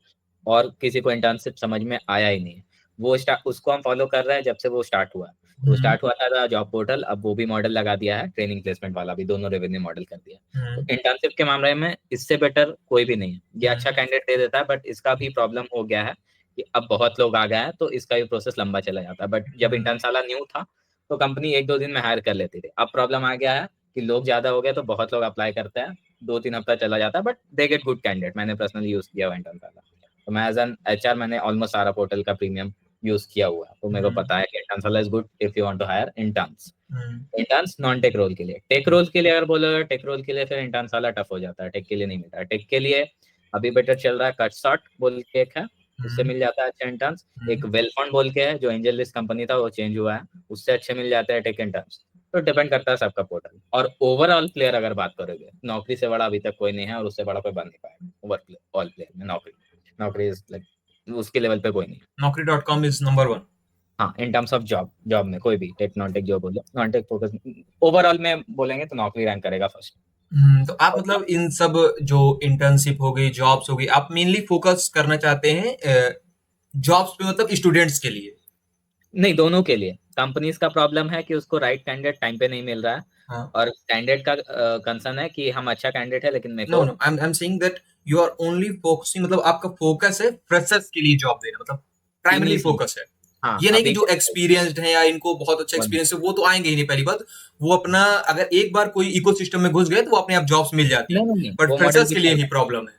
और किसी को इंटर्नशिप समझ में आया ही नहीं है। वो स्टार्ट उसको हम फॉलो कर रहे हैं जब से वो स्टार्ट हुआ है। वो हम्म। स्टार्ट हुआ था जॉब पोर्टल, अब वो भी मॉडल लगा दिया है, ट्रेनिंग प्लेसमेंट वाला भी, दोनों रेवेन्यू मॉडल कर दिया है। तो हम्म। इंटर्नशिप के मामले में इससे बेटर कोई भी नहीं है। ये अच्छा हम्म। कैंडिडेट दे देता है, बट इसका भी प्रॉब्लम हो गया है कि अब बहुत लोग आ गए हैं, तो इसका भी प्रोसेस लंबा चला जाता है। बट जब हम्म। इंटर्नशाला न्यू था तो कंपनी 1-2 दिन में हायर कर लेती थी। अब प्रॉब्लम आ गया है कि लोग ज्यादा हो गए तो बहुत लोग अप्लाई करते हैं, 2-3 हफ्ता चला जाता है, but they get good candidate. मैंने पर्सनली यूज किया हुआ इंटर्नशाला। तो मैं एज एन एचआर मैंने ऑलमोस्ट सारा पोर्टल का प्रीमियम यूज किया हुआ है, तो मेरे को हम्म। पता है कि Internshala is good if you want to hire interns. Hmm. Interns non tech role के लिए, टेक रोल के लिए अगर बोलोगे, टेक रोल के लिए फिर इंटर्नशाला टफ हो जाता है, टेक के लिए नहीं मिलता है। टेक के लिए अभी बेटर चल रहा है, कटसॉट बोल के एक है, उससे हम्म। मिल जाता है अच्छा इंटर्न्स। एक हम्म। वेलफॉन्ड बोल के है, जो एंजल लिस्ट कंपनी था वो चेंज हुआ है, उससे अच्छे मिल जाते हैं टेक इंटर्न्स। तो डिपेंड करता है सबका पोर्टल। और ओवरऑल प्लेयर अगर बात करोगे, नौकरी से बड़ा अभी तक कोई नहीं है, और उससे बड़ा कोई बन नहीं पाएगा ओवर प्लेयर, ऑल प्लेयर में नौकरी। नौकरी इज लाइक उसके लेवल पे कोई नहीं। Naukri.com is number one. हाँ, in terms of job, job में कोई भी टेक नॉन टेक जो बोलो, नॉन टेक फोकस ओवरऑल में बोलेंगे तो नौकरी रैंक करेगा फर्स्ट। तो आप मतलब इन सब जो इंटर्नशिप हो गई, जॉब्स हो गई, आप मेनली फोकस करना चाहते हैं जॉब्स पे, मतलब स्टूडेंट्स के लिए? नहीं, दोनों के लिए। कंपनीज का प्रॉब्लम है कि उसको राइट कैंडिडेट टाइम पे नहीं मिल रहा है, हाँ। और कैंडिडेट का कंसर्न है कि हम अच्छा कैंडिडेट है लेकिन मेरे नो को। No, I am saying that you are only focusing, मतलब आपका फोकस है फ्रेशर्स के लिए जॉब देना, मतलब प्राइमरी इनिशियल। फोकस है। हाँ, ये नहीं कि अभी जो एक्सपीरियंस्ड है या इनको बहुत अच्छा वो नहीं। एक्सपीरियंस है वो तो आएंगे ही नहीं, पहली बात। वो अपना, अगर एक बार कोई इकोसिस्टम में घुस गए तो वो अपने आप जॉब्स मिल जाती नहीं हैं। नहीं नहीं, बट वो मॉडल फ्रेशर्स भी के लिए चल ही रहा है। प्रॉब्लम है।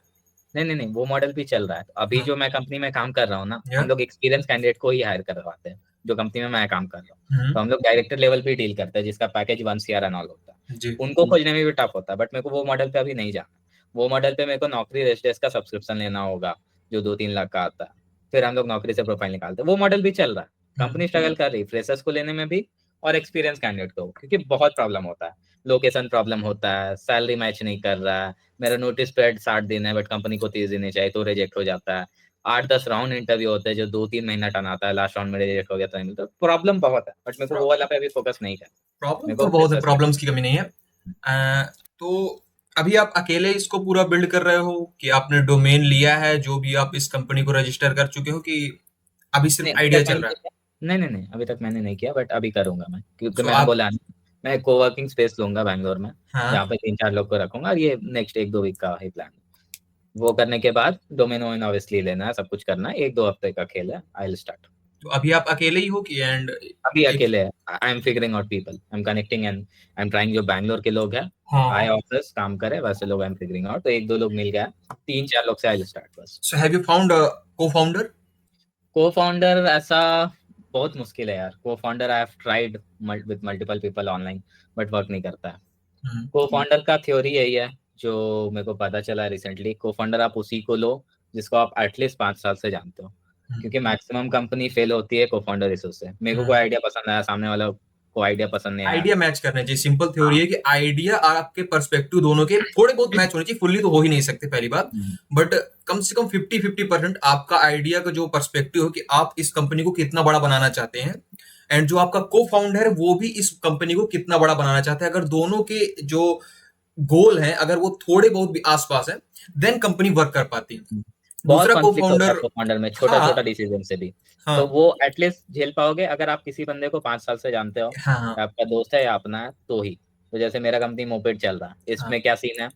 नहीं नहीं नहीं, वो मॉडल भी चल रहा है। तो अभी हाँ। जो मैं कंपनी में काम कर रहा हूँ ना, या। हम लोग एक्सपीरियंस कैंडिडेट को ही हायर करवाते हैं, जो कंपनी में मैं काम कर रहा हूँ। हम्म। तो हम लोग डायरेक्टर लेवल पे डील करते हैं, जिसका पैकेज 1 CR एंड ऑल होता है। जी। उनको खोजने में भी टफ होता है, बट मेरे को वो मॉडल पे अभी नहीं जाना। वो मॉडल पे मेरे को नौकरी रेजिडेंस का सब्सक्रिप्शन लेना होगा, जो 2-3 लाख का आता है। फिर हम लोग नौकरी से प्रोफाइल निकालते हैं। वो मॉडल भी चल रहा है। कंपनी स्ट्रगल कर रही है फ्रेशर्स को लेने में भी, और एक्सपीरियंस कैंडिडेट को, क्योंकि बहुत प्रॉब्लम होता है। लोकेशन प्रॉब्लम होता है, सैलरी मैच नहीं कर रहा है। मेरा नोटिस पीरियड 60 दिन है, बट कंपनी को 30 दिन ही चाहिए, तो रिजेक्ट हो जाता है। 8-10 राउंड इंटरव्यू होते हैं, जो 2-3 महीना टनाता है, लास्ट राउंड में रिजेक्ट हो गया तो नहीं मिलता। प्रॉब्लम बहुत है, बट मेरे को वो वाला पे अभी फोकस नहीं करना। प्रॉब्लम मेरे को तो बहुत है, फ्रेशर्स में। प्रॉब्लम्स की कमी नहीं है। तो अभी आप अकेले इसको पूरा बिल्ड कर रहे हो कि आपने डोमेन लिया है जो भी आप इस कंपनी को रजिस्टर कर चुके हो, कि अभी नहीं, सिर्फ अभी आइडिया तक चल मैंने रहा नहीं है? किया। नहीं नहीं नहीं, अभी तक मैंने नहीं किया, बट अभी करूंगा मैं, क्योंकि सो मैंने आप। बोला ना, मैं कोवर्किंग स्पेस लूंगा बैंगलोर में, हाँ। जहाँ पे 3-4 लोग को रखूंगा, और ये नेक्स्ट 1-2 वीक का ही प्लान है। वो करने के बाद डोमेन वोमेन ऑब्वियसली लेना है, सब कुछ करना है, 1-2 हफ्ते का खेल है, आई विल स्टार्ट। तो अभी आप अकेले ही हो कि एंड अभी एक? अकेले है। I am figuring out people, I am connecting and I am trying. जो बैंगलोर के लोग हैं, आए हाँ। ऑफिस काम करे, वैसे लोग आई एम फिगरिंग आउट। तो 1-2 लोग मिल गया, 3-4 लोग से आई विल स्टार्ट बस। सो हैव यू फाउंड को फाउंडर? को फाउंडर ऐसा बहुत मुश्किल है यार। को founder I have tried with multiple people online, but work नहीं करता है। को फाउंडर का थ्योरी यही है, जो मेरे को पता चला रिसेंटली। को फाउंडर आप उसी को लो जिसको आप एटलीस्ट 5 साल से जानते हो, क्योंकि मैक्सिमम कंपनी फेल होती है को फाउंडर इशू से। मेरे को कोई आइडिया पसंद आया, सामने वाला को आइडिया पसंद नहीं आया। आइडिया मैच करना चाहिए। सिंपल थ्योरी हाँ। है कि आइडिया और आपके पर्सपेक्टिव दोनों के थोड़े बहुत मैच होने चाहिए, फुल्ली तो हो ही नहीं सकते पहली बात। हम्म। बट कम से कम 50-50% आपका आइडिया का जो पर्सपेक्टिव हो कि आप इस कंपनी को कितना बड़ा बनाना चाहते हैं, एंड जो आपका को फाउंडर है वो भी इस कंपनी को कितना बड़ा बनाना चाहते हैं, अगर दोनों के जो गोल हैं अगर वो थोड़े बहुत भी आसपास है, देन कंपनी वर्क कर पाती है। बहुत दूसरा को कॉन्फ्लिक्ट होता है फाउंडर। को फाउंडर में, छोटा हाँ। छोटा डिसीजन से भी। तो हाँ। वो एटलीस्ट झेल पाओगे अगर आप किसी बंदे को 5 साल से जानते हो, हाँ। हाँ। या आपका दोस्त है या अपना है, तो ही। तो जैसे मेरा कंपनी मोपेड चल रहा है, हाँ। इसमें क्या सीन है,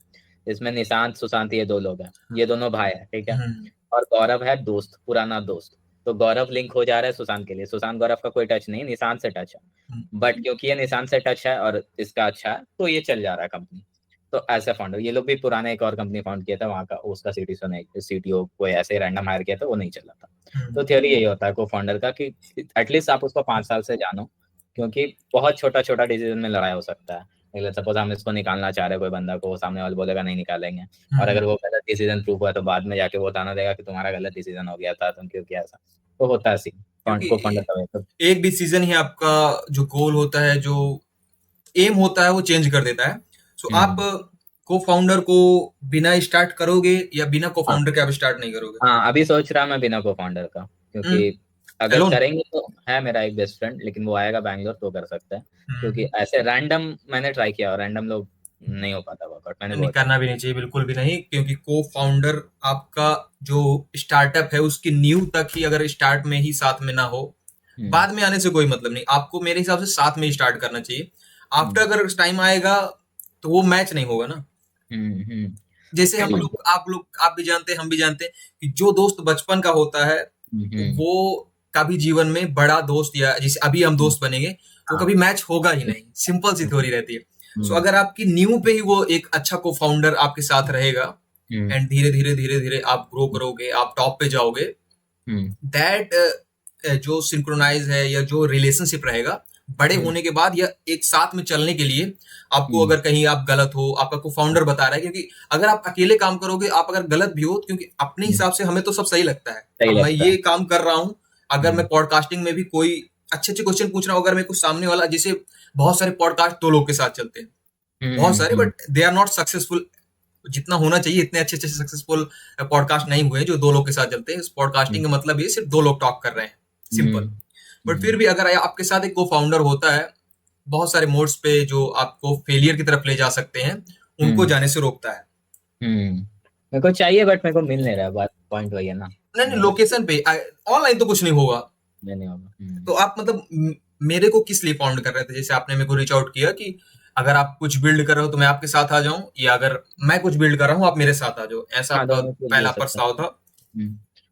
इसमें निशांत सुशांत ये 2 लोग हैं, ये दोनों भाई है, ठीक है। हम्म। और गौरव है दोस्त, पुराना दोस्त। तो गौरव लिंक हो जा रहा है सुशांत के लिए, सुशांत गौरव का कोई टच नहीं, निशांत से टच है। बट क्योंकि ये निशांत से टच है और इसका अच्छा है, तो ये चल जा रहा है कंपनी। तो ऐसे फाउंडर, ये लोग भी पुराने एक और कंपनी फाउंड किया था, वहाँ का उसका सीटीओ ने, सीटीओ कोई ऐसे रैंडम हायर किया था, वो नहीं चला था। तो थियोरी यही होता है को फाउंडर का, कि एटलीस्ट आप उसको 5 साल से जानो, क्योंकि बहुत छोटा छोटा डिसीजन में लड़ाई हो सकता है। सपोज हम इसको निकालना चाह रहे हैं कोई बंदा को, वो सामने वाला बोलेगा नहीं निकालेंगे, और अगर हम्म। वो गलत डिसीजन प्रूव हुआ तो बाद में जाके वो बताना देगा कि तुम्हारा गलत डिसीजन हो गया था, तुम क्यों किया ऐसा। तो होता है सीन, को क्योंकि फंडा था वैसे। एक डिसीजन ही आपका जो गोल होता है, जो एम होता है, वो चेंज कर देता है। सो आप हम्म। को फाउंडर को बिना स्टार्ट करोगे या बिना को हाँ फाउंडर के आप स्टार्ट नहीं करोगे? हाँ, अभी सोच रहा मैं बिना को फाउंडर का, क्योंकि अगर एलोन। करेंगे तो है मेरा एक बेस्ट फ्रेंड, लेकिन वो आएगा बैंगलोर तो कर सकते हैं। क्योंकि ऐसे रैंडम मैंने ट्राई किया और रैंडम लोग नहीं हो पाता वर्कआउट, मैंने नहीं, बहुत करना भी नहीं चाहिए, बिल्कुल भी नहीं, क्योंकि को फाउंडर आपका जो स्टार्टअप है उसकी नींव तक ही अगर स्टार्ट में ही साथ में ना हो, हम्म बाद में आने से कोई मतलब नहीं। आपको मेरे हिसाब से साथ में ही स्टार्ट करना चाहिए। आफ्टर हम्म अगर टाइम आएगा तो वो मैच नहीं होगा ना। हम्म जैसे हम हम्म लोग, आप भी जानते हैं, हम भी जानते हैं कि जो दोस्त बचपन का होता है हम्म वो कभी जीवन में बड़ा दोस्त, या जैसे अभी हम दोस्त बनेंगे, वो हाँ कभी मैच होगा ही नहीं। सिंपल सी हम्म थ्योरी रहती है। सो हम्म अगर आपकी न्यू पे ही वो एक अच्छा को फाउंडर आपके साथ रहेगा, हम्म एंड धीरे धीरे धीरे धीरे आप ग्रो करोगे, आप टॉप पे जाओगे, हम्म दैट जो सिंक्रोनाइज है या जो रिलेशनशिप रहेगा, बड़े हम्म होने के बाद या एक साथ में चलने के लिए, आपको हम्म, अगर कहीं आप गलत हो, आपका को फाउंडर बता रहा है, क्योंकि अगर आप अकेले काम करोगे, आप अगर गलत भी हो, क्योंकि अपने हम्म, हिसाब से हमें तो सब सही लगता है। सही अब मैं लगता है। ये काम कर रहा हूँ, अगर मैं हम्म पॉडकास्टिंग में भी कोई अच्छे अच्छे क्वेश्चन पूछ रहा हूँ, अगर मैं कुछ सामने वाला, जैसे बहुत सारे पॉडकास्ट दो लोग के साथ चलते हैं, बहुत सारे, hmm but they are not successful. जितना होना चाहिए इतने अच्छे अच्छे सक्सेसफुल पॉडकास्ट नहीं हुए जो दो लोग के साथ चलते हैं। इस पॉडकास्टिंग हम्म का मतलब ये सिर्फ दो लोग टॉक कर रहे हैं, सिंपल। हम्म बट फिर भी अगर आपके साथ एक को फाउंडर होता है, बहुत सारे मोड्स पे जो आपको फेलियर की तरफ ले जा सकते हैं, उनको हम्म जाने से रोकता है। मेरे को चाहिए बट मेरे को मिल नहीं रहा है, बात पॉइंट वही है ना। नहीं नहीं, मेरे को लोकेशन पे, ऑनलाइन तो कुछ नहीं होगा। ये नहीं होगा। तो आप मतलब मेरे को किस लिए फाउंड कर रहे थे? जैसे आपने मेरे को रीच आउट किया कि अगर आप कुछ बिल्ड कर रहे हो तो मैं आपके साथ आ जाऊं, या अगर मैं कुछ बिल्ड कर रहा हूं आप मेरे साथ आ जाओ, ऐसा हाँ, आपका दोनों को ले पहला सकते हैं। प्रस्ताव था।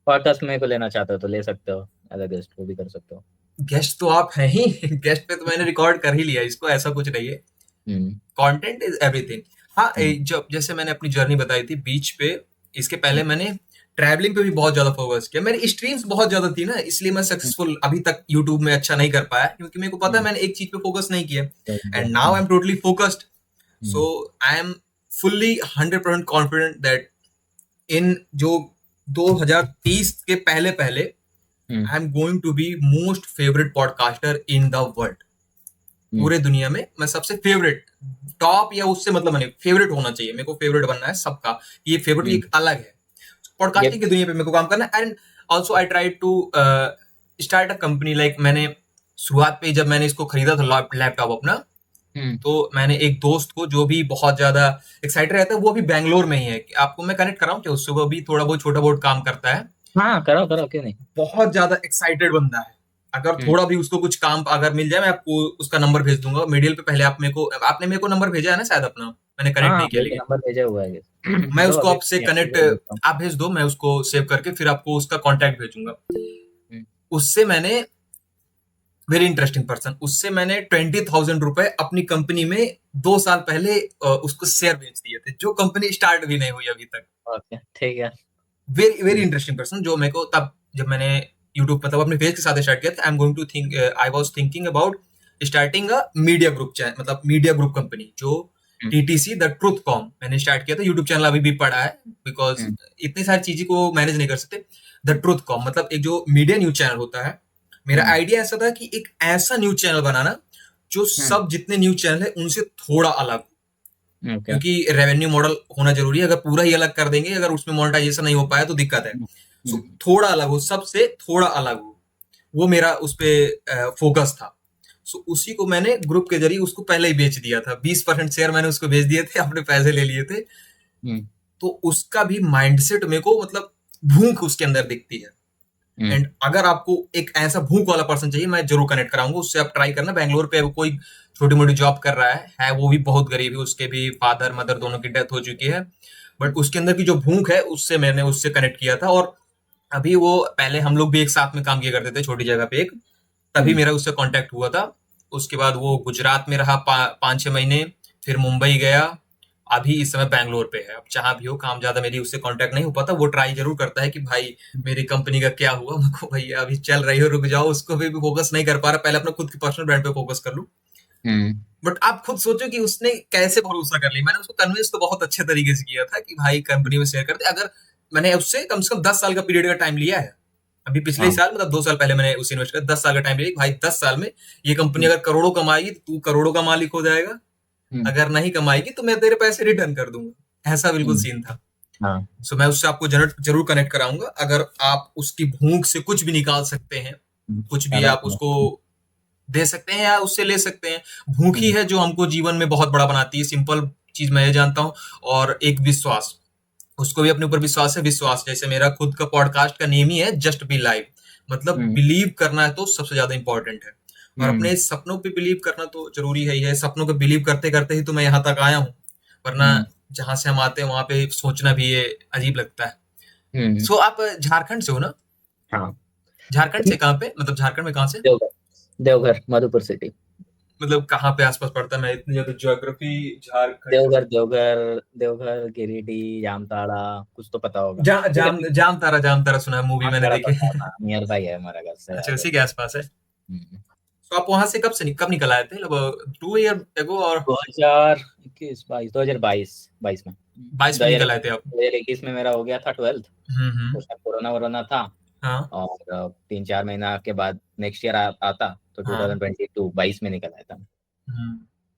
पॉडकास्ट में को लेना चाहते हो तो ले सकते हो, एज अ गेस्ट वो भी कर सकते हो। गेस्ट तो आप हैं ही। गेस्ट पे तो मैंने रिकॉर्ड कर ही लिया, इसको ऐसा कुछ नहीं है। हम्म कंटेंट इज एवरीथिंग। हाँ, हम्म जब जैसे मैंने अपनी जर्नी बताई थी बीच पे, इसके पहले हम्म मैंने ट्रैवलिंग पे भी बहुत ज्यादा फोकस किया। मेरी स्ट्रीम्स बहुत ज्यादा थी ना, इसलिए मैं हम्म सक्सेसफुल अभी तक यूट्यूब में अच्छा नहीं कर पाया, क्योंकि मेरे को पता है हम्म, मैंने एक चीज पे फोकस नहीं किया। सही है। And now I am totally focused. So hmm I am fully 100% confident that in जो 2030 के पहले पहले, hmm I am going to be most favourite podcaster in the world. Hmm पूरे दुनिया में मैं सबसे फेवरेट, टॉप या उससे मतलब नहीं, फेवरेट होना चाहिए। मेरे को फेवरेट बनना है सबका। ये फेवरेट हम्म, एक अलग है। ये पॉडकास्टिंग की दुनिया पे मेरे को काम करना है। And also I try to start a company. Like मैंने शुरुआत पे जब मैंने इसको खरीदा था लैपटॉप अपना, हम्म तो मैंने एक दोस्त को जो भी बहुत ज्यादा एक्साइटेड रहता है, वो अभी बैंगलोर में ही है, कि आपको मैं कनेक्ट कराऊं क्या उससे? वो भी थोड़ा बहुत छोटा बहुत काम करता है। हाँ, करो करो, क्यों नहीं। बहुत ज्यादा एक्साइटेड बंदा है। अगर हम्म थोड़ा भी उसको कुछ काम अगर मिल जाए, मैं आपको उसका नंबर भेज दूंगा। मीडियल पे पहले आप मेरे को, आपने मेरे को नंबर भेजा है ना शायद अपना, मैंने कनेक्ट हाँ, नहीं किया मेरे को लेकिन। नंबर भेजा हुआ है मैं दो उसको अभी आपसे कनेक्ट, भेजता हूँ। आप भेज दो, मैं उसको सेव करके फिर आपको उसका कांटेक्ट भेजूंगा। हम्म उससे मैंने, वेरी इंटरेस्टिंग पर्सन, उससे मैंने 20,000 रुपए अपनी कंपनी में 2 साल पहले उसको शेयर बेच दिए थे, जो कंपनी स्टार्ट भी नहीं हुई अभी तक। ओके, ठीक है। वेरी वेरी हम्म इंटरेस्टिंग पर्सन, जो मेरे को तब, जब मैंने यूट्यूब पर तब अपने पेज के साथ स्टार्ट किया था, I am going to think, I was thinking about starting a media group channel, मतलब मीडिया ग्रुप कंपनी, जो hmm TTC the truth com मैंने स्टार्ट किया था। यूट्यूब चैनल अभी भी पड़ा है, बिकॉज हम्म इतनी सारी चीजें को मैनेज नहीं कर सकते। द ट्रुथ कॉम मतलब एक जो मीडिया न्यूज चैनल होता है। मेरा हम्म आइडिया ऐसा था कि एक ऐसा न्यूज चैनल बनाना जो हम्म, सब जितने न्यूज चैनल है उनसे थोड़ा अलग हो, ओके। क्योंकि रेवेन्यू मॉडल होना जरूरी है। अगर पूरा ही अलग कर देंगे, अगर उसमें मोनेटाइजेशन नहीं हो पाया तो दिक्कत है। हम्म सो हम्म थोड़ा अलग हो, सबसे थोड़ा अलग हो, वो मेरा उस पे फोकस था। सो उसी को मैंने ग्रुप के जरिए उसको पहले ही बेच दिया था। 20% शेयर मैंने उसको बेच दिए थे, अपने पैसे ले लिए थे। हम्म तो उसका भी माइंडसेट मेरे को, मतलब भूख उसके अंदर दिखती है। हम्म एंड अगर आपको एक ऐसा भूख वाला पर्सन चाहिए, मैं जरूर कनेक्ट कराऊंगा उससे। आप ट्राई करना। बैंगलोर पे वो कोई छोटी मोटी जॉब कर रहा है, वो भी बहुत गरीब है, उसके भी फादर मदर दोनों की डेथ हो चुकी है। बट उसके अंदर की जो भूख है, उससे मैंने उससे कनेक्ट किया था। और अभी वो, पहले हम लोग भी एक साथ में काम किया करते थे छोटी जगह पे एक, तभी हम्म मेरा उससे कांटेक्ट हुआ था। उसके बाद वो गुजरात में रहा 5-6 महीने, फिर मुंबई गया, अभी इस समय बैंगलोर पे है। अब जहां भी हो, काम ज्यादा मेरी उससे कांटेक्ट नहीं हो पाता। वो ट्राई जरूर करता है कि भाई मेरी कंपनी का क्या हुआ। मैं को भैया अभी चल रही हो, रुक जाओ। उसको भी फोकस नहीं कर पा रहा, पहले अपना खुद की पर्सनल ब्रांड पे फोकस कर लूं। हम्म बट आप खुद सोचो कि उसने कैसे भरोसा कर लिया। मैंने उसको कन्विंस तो बहुत अच्छे तरीके से किया था कि भाई कंपनी में शेयर कर दे। अगर मैंने उससे कम से कम 10 साल का पीरियड का टाइम लिया है, अभी पिछले ही हाँ। साल मतलब 2 साल पहले मैंने उसे इन्वेस्ट किया, 10 साल का टाइम लिया कि भाई 10 साल में ये कंपनी हम्म, अगर करोड़ों कमाएगी तो तू करोड़ों का मालिक हो जाएगा, हम्म, अगर नहीं कमाएगी तो मैं तेरे पैसे रिटर्न कर दूंगा। ऐसा बिल्कुल हम्म, सीन था। हाँ। सो मैं उससे आपको जरूर जरूर कनेक्ट कराऊंगा। अगर आप उसकी भूख से कुछ भी निकाल सकते हैं, कुछ भी करा आप था। उसको दे सकते हैं या उससे ले सकते हैं। भूख ही हम्म, है जो हमको जीवन में बहुत बड़ा बनाती है, सिंपल चीज मैं ये जानता हूँ। और एक विश्वास, उसको भी अपने ऊपर विश्वास है। विश्वास जैसे मेरा खुद का पॉडकास्ट का नेम ही है जस्ट बी लाइव, मतलब हम्म, बिलीव करना है तो सबसे ज्यादा इंपॉर्टेंट है। और हम्म, अपने सपनों पे बिलीव करना तो जरूरी है ही है। सपनों पे बिलीव करते करते ही तो मैं यहाँ तक आया हूँ, वरना हम्म, जहां से हम आते हैं वहां पे सोचना भी ये अजीब लगता है। हम्म, सो आप झारखंड से हो ना? हाँ। झारखंड से कहाँ पे, मतलब झारखंड में कहाँ से? देवघर, देवघर मधुपुर सिटी। मतलब कहाँ पे आसपास पड़ता है? मैं इतनी ज्यादा ज्योग्राफी झारखंड का देवघर, देवघर, देवघर, गिरिडीह, जामताड़ा, कुछ तो पता होगा। ठीक है। जाम तारा सुना है, मूवी मैंने जामताड़ा देखे। पता होगा, नियर बाई है हमारा घर से अच्छा, आगे। उसी के आसपास है। हम्म। तो आप वहां से कब निकल आए थे, मतलब 2 ईयर एगो? और 2021, 22, 2022, 22 में। 22 दो में हजार निकल आए थे आप? 2021 में मेरा हो गया था 12th। हम्म। उस टाइम कोरोना वोरोना था। हाँ और 3-4 महीना के बाद नेक्स्ट ईयर आता तो हाँ। 2022, 22 में निकल आया था।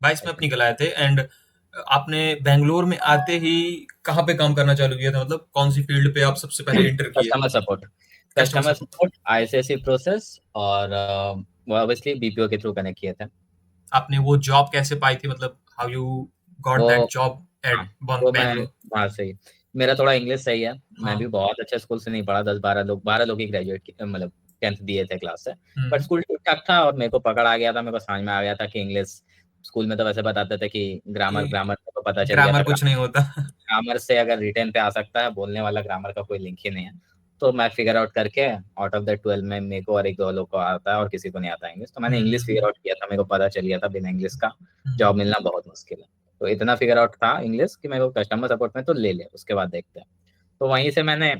22 में आप निकल आए थे। एंड आपने बैंगलोर में आते ही कहाँ पे काम करना चालू किया था, मतलब कौन सी फील्ड पे आप सबसे पहले एंटर किए? Customer support, customer customer support. Support, ICSC process. और वो ऑब्वियसली बीपीओ के थ्रू कनेक्ट किए थे। आपने वो जॉब कैसे पाई थी, मतलब हाउ यू गॉट दैट वो, जॉब हाँ, एट वो मैं बैंगलोर? वहाँ से ही। मेरा थोड़ा इंग्लिश सही है। मैं हाँ। भी बहुत अच्छे स्कूल से नहीं पढ़ा, 10-12 लोग ही ग्रेजुएट मतलब 10th दिए थे क्लास से। But hmm. स्कूल ठीक ठाक था और मेरे को पकड़ आ गया था, मेरे को समझ में आ गया था कि इंग्लिश। स्कूल में तो वैसे बताते थे कि ग्रामर, कि ग्रामर को पता चल गया ग्रामर था। कुछ नहीं होता। ग्रामर से अगर रिटेन पे आ सकता है, बोलने वाला ग्रामर का कोई लिंक ही नहीं है। तो मैं फिगर आउट करके, आउट ऑफ द 12 में मेरे को और एक दो लोग को आता है और किसी को नहीं आता इंग्लिश, तो मैंने इंग्लिश फिगर हम्म। आउट किया था। मेरे को पता चल गया था बिना इंग्लिश का हम्म। जॉब मिलना बहुत मुश्किल है। तो इतना फिगर आउट था इंग्लिश कि मेरे को कस्टमर सपोर्ट में तो ले ले, उसके बाद देखते हैं। तो वहीं से मैंने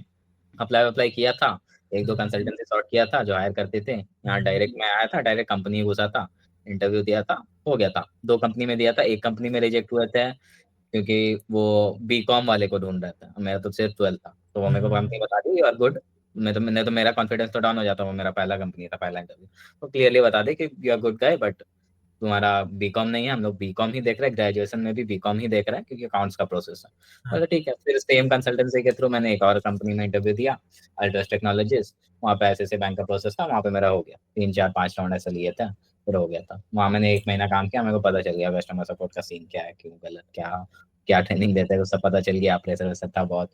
अप्लाई अप्लाई किया था। एक दो हम्म। कंसल्टेंसी सॉर्ट किया था जो हायर करते थे, यहाँ हम्म। डायरेक्ट में आया था, डायरेक्ट कंपनी घुसा था। इंटरव्यू दिया था, हो गया था। दो कंपनी में दिया था, एक कंपनी में रिजेक्ट हुए थे क्योंकि वो बीकॉम वाले को ढूंढ रहा था। मेरा तो सिर्फ 12 था, तो वो मेरे को हम्म। कंपनी बता दी, यू आर गुड। मैं तो मेरा कॉन्फिडेंस तो डाउन हो जाता, वो मेरा पहला कंपनी था, पहला इंटरव्यू। तो क्लियरली बता दे कि you are good guy, but तुम्हारा बीकॉम नहीं है, हम लोग बीकॉम ही देख रहे हैं, ग्रेजुएशन में भी बीकॉम ही देख रहे हैं क्योंकि अकाउंट्स का प्रोसेस है। हाँ। बोला ठीक है। फिर सेम कंसल्टेंसी के थ्रू मैंने एक और कंपनी में इंटरव्यू दिया, अल्ट्रस टेक्नोलॉजीज। वहाँ पे ऐसे बैंक का प्रोसेस था, वहाँ पे मेरा हो गया, 3-4-5 राउंड ऐसे लिए थे, फिर हो गया था। वहाँ मैंने 1 महीना काम किया, मेरे को पता चल गया कस्टमर सपोर्ट का सीन क्या है, क्यों गलत, क्या क्या ट्रेनिंग देते हैं, तो सब पता चल गया। प्रेशर वैसर था बहुत।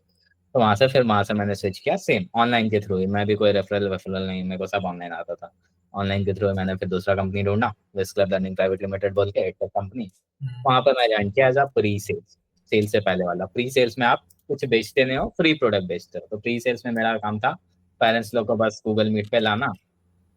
तो वहां से मैंने स्विच किया सेम ऑनलाइन के थ्रू ही। मैं भी कोई रेफरल वेफरल नहीं, मेरे को सब ऑनलाइन आता था। ऑनलाइन के थ्रू मैंने फिर दूसरा कंपनी ढूंढा, west club learning private limited बोल के, एक कंपनी। हम्म। वहां पर मैं ज्वाइन किया as a pre sales. Sales से पहले वाला प्री सेल्स में आप कुछ बेचते नहीं हो, फ्री प्रोडक्ट बेचते हो। तो प्री सेल्स में मेरा काम था पेरेंट्स लोग को बस गूगल मीट पे लाना,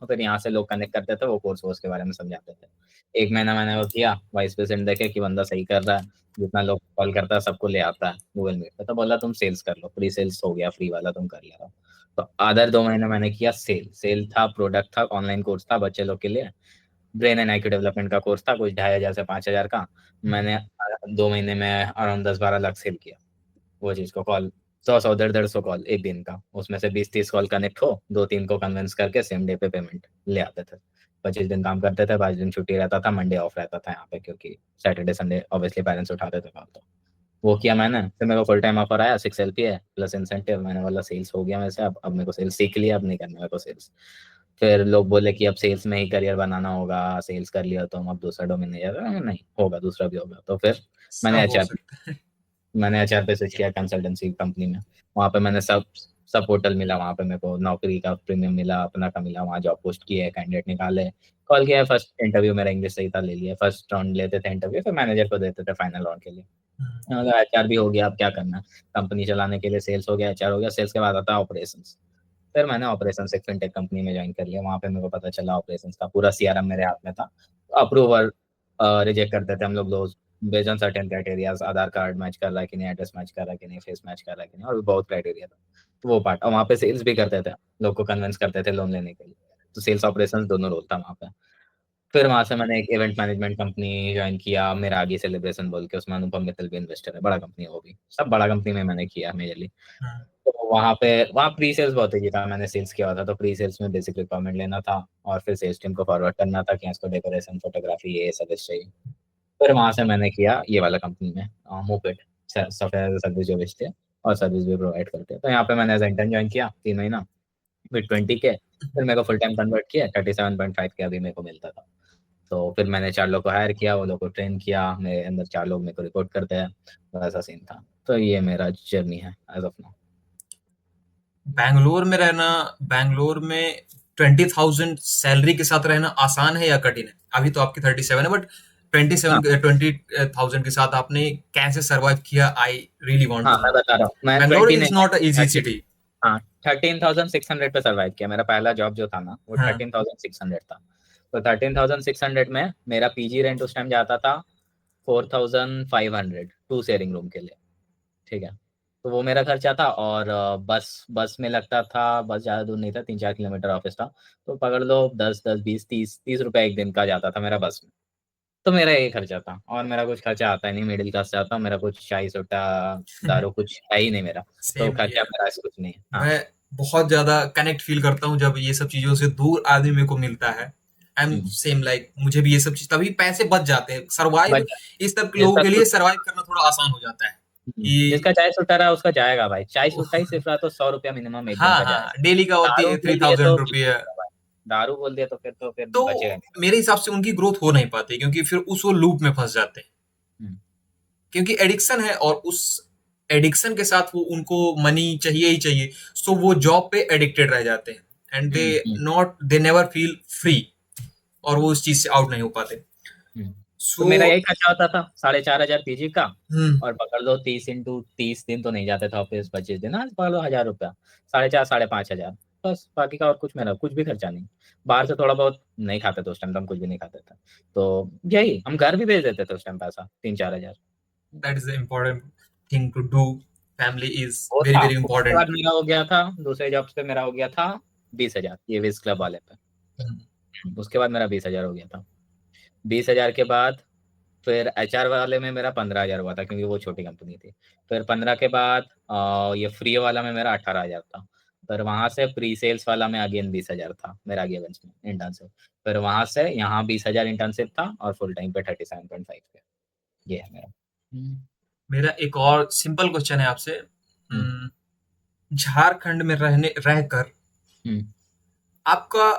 और फिर यहाँ से लोग कनेक्ट करते थे, वो कोर्स वोर्स के बारे में समझाते थे। 1 महीना मैंने वो किया, वाइस प्रेसिडेंट देखे कि बंदा सही कर रहा है, जितना लोग कॉल करता है सबको ले आता है गूगल मीट पे, तो बोला तुम सेल्स कर लो, प्री सेल्स हो गया, फ्री वाला तुम कर ले रहा हो। तो अदर 2 महीने मैंने किया सेल। सेल था, प्रोडक्ट था, ऑनलाइन कोर्स था बच्चे लोग के लिए, ब्रेन एंड आईक्यू डेवलपमेंट का कोर्स था, कुछ 2,500 से 5,000 का। मैंने 2 महीने में अराउंड 10-12 लाख सेल किया। वो चीज को कॉल, 100-100, 150-150 कॉल एक दिन का, उसमें से 20-30 कॉल कनेक्ट हो, 2-3 को कन्विंस करके सेम डे पे पेमेंट ले आते थे। 25 दिन काम करते थे, 5 दिन छुट्टी रहता था, मंडे ऑफ रहता था यहाँ पे, क्योंकि सैटरडे संडे ऑब्वियसली पेरेंट्स उठाते थे कॉल। तो वो किया मैंने। फिर मेरे को फुल टाइम ऑफर आया, 6 LPA प्लस इंसेंटिव। मैंने बोला सेल्स हो गया मेरे से, अब मेरे को सेल्स सीख लिया, अब नहीं करना मेरे को सेल्स। फिर लोग बोले कि अब सेल्स में ही करियर बनाना होगा, सेल्स कर लिया तो हम अब दूसरा डोमेन नहीं जा रहा। नहीं होगा, दूसरा भी होगा। तो फिर मैंने सब हो एचआर सकता है। पे स्विच किया कंसल्टेंसी कंपनी में। वहाँ पे मैंने सब सब पोर्टल मिला, वहाँ पे मेरे को नौकरी का प्रीमियम मिला, अपना का मिला, वहाँ जॉब पोस्ट किए, कैंडिडेट निकाले, कॉल किया। फर्स्ट इंटरव्यू मेरा इंग्लिश सही था, ले लिया। फर्स्ट राउंड लेते थे इंटरव्यू, फिर मैनेजर को देते थे फाइनल राउंड के लिए। मतलब एचआर भी हो गया, अब क्या करना है, कंपनी चलाने के लिए सेल्स हो गया, एचआर हो गया। सेल्स के बाद आता है ऑपरेशन। फिर मैंने ऑपरेशन एक फिनटेक कंपनी में ज्वाइन कर लिया। वहाँ पे मेरे को पता चला ऑपरेशन का पूरा सीआरएम मेरे हाथ में था। अप्रूवल रिजेक्ट करते थे हम लोग रोज, based on certain criterias, Aadhaar card match कर रहा है कि नहीं, एड्रेस मैच कर रहा है कि नहीं, फेस मैच कर रहा है कि नहीं, और भी बहुत क्राइटेरिया था। तो वो पार्ट, और वहाँ पे सेल्स भी करते थे, लोग को कन्विंस करते थे लोन लेने के लिए। तो सेल्स ऑपरेशन दोनों रोल था वहाँ पे। फिर वहां से मैंने एक इवेंट मैनेजमेंट कंपनी ज्वाइन किया, मेरा आगे सेलिब्रेशन बोल के, उसमें अनुपम मित्तल भी इन्वेस्टर है, बड़ा कंपनी है वो भी, सब बड़ा कंपनी में मैंने किया मेजरली। हम्म, तो वहाँ प्री सेल्स बहुत ही था, मैंने सेल्स किया हुआ था, तो प्री सेल्स में बेसिक रिक्वायरमेंट लेना था और फिर सेल्स टीम को फॉरवर्ड करना था कि इसको डेकोरेशन फोटोग्राफी ये सब चाहिए। फिर वहां से मैंने किया ये वाला कंपनी में, मोपेड सॉफ्टवेयर सर्विस जो बेचते हैं और सर्विस भी प्रोवाइड करते हैं। तो यहाँ पे मैंने एज इंटर्न ज्वाइन किया 3 महीना, फिर 20 के, फिर मेरे को फुल टाइम कन्वर्ट किया, 37.5 के अभी मेरे को मिलता था। तो फिर मैंने 4 लोग को हायर किया, वो लोग को ट्रेन किया, मेरे अंदर 4 लोग मेरे को रिपोर्ट करते हैं, तो ऐसा सीन था। तो ये मेरा जर्नी है एज ऑफ नाउ। बैंगलोर में रहना, बैंगलोर में 20,000 सैलरी के साथ रहना आसान है या कठिन है? अभी तो आपकी 37 है, बट हाँ 20,000 के साथ आपने कैसे सरवाइव किया? आई रियली वांट हाँ, टू मैं नो। बता रहा हूँ, मैं बैंगलोर 20 इज नहीं, नॉट अ इजी 30, सिटी। हाँ 13,600 पे सर्वाइव किया। मेरा पहला जॉब जो था ना वो हाँ, 13,600 था। तो 13,600 में मेरा पीजी रेंट उस टाइम जाता था 4,500 टू शेयरिंग रूम के लिए, ठीक है। तो वो मेरा खर्चा था, और बस बस में लगता था, बस ज़्यादा दूर नहीं था, 3-4 किलोमीटर ऑफिस था। तो पकड़ लो 10-10, 20-30 रुपए एक दिन का जाता था मेरा बस में। तो मेरा ये खर्चा था, और मेरा कुछ खर्चा आता ही नहीं, मिडिल क्लास से आता हूँ, मेरा कुछ चाय सुट्टा दारू कुछ है ही नहीं मेरा। तो सेम खर्चा हियर। मेरा ऐसा कुछ नहीं है। हाँ। मैं बहुत ज्यादा कनेक्ट फील करता हूँ जब ये सब चीजों से दूर आदमी मेरे को मिलता है। आई एम हम्म, सेम लाइक, मुझे भी ये सब चीज तभी पैसे बच जाते हैं। बच सरवाइव, जाए। इस तरह के लोगों जिसका के लिए सुट सरवाइव करना थोड़ा आसान हो जाता है जिसका कि चाय सुट्टा रहा उसका जाएगा भाई, चाय सुट्टा ही सिर्फ रहा तो 100 रुपया मिनिमम एक दिन हाँ का हाँ, जाएगा। डेली का वो दारू थ्री बोल दिए तो थाउजेंड क्या रुपये बचेगा भाई? दारू बोल दिया तो फिर तो बचेगा नहीं। मेरे हिसाब से उनकी ग्रोथ हो नहीं पाती, क्योंकि फिर उस वो लूप में फंस जाते हैं। हम्म, क्योंकि एडिक्शन है, और उस एडिक्शन के साथ वो उनको मनी चाहिए ही चाहिए। सो वो जॉब पे एडिक्टेड रह जाते हैं, and hmm, hmm, they never feel free, और वो उस चीज से आउट नहीं हो पाते। हम्म। तो सो मेरा यही खर्चा होता था, 4,500 पीजी का। हम्म, और पकड़ लो 30 इंटू 30 दिन तो नहीं जाते थे ऑफिस, 25 दिन, हाँ पकड़ लो 1,000 रुपया, 4,500 5,500, बस बाकी का और कुछ मेरा कुछ भी खर्चा नहीं। बाहर से थोड़ा बहुत नहीं खाते थे उस टाइम, तो हम कुछ भी नहीं खाते थे। तो यही हम घर भी भेज देते थे उस टाइम पैसा, 3-4 हजार। That is the important thing to do. Family is वो वेरी था, वेरी उसके इम्पोर्टेंट। बाद मेरा हो गया था दूसरे जॉब्स पे, मेरा हो गया था 20 हजार, ये विज क्लब वाले पे। उसके बाद मेरा 20 हजार हो गया था। 20 हजार के बाद फिर एचआर वाले में मेरा 15 हजार हुआ था, क्योंकि वो छोटी कंपनी थी। फिर 15 के बाद ये फ्री वाला में मेरा 18 हजार था। फिर वहां से प्री सेल्स वाला में अगेन 20 हजार था मेरा आगे बेंच में इंटर्नशिप। फिर वहां से यहाँ 20 हजार इंटर्नशिप था, और फुल टाइम पे 37.5 पे। ये है मेरा। हम्म, मेरा एक और सिंपल क्वेश्चन है आपसे। हम्म, झारखंड में रहने रहकर हम्म, आपका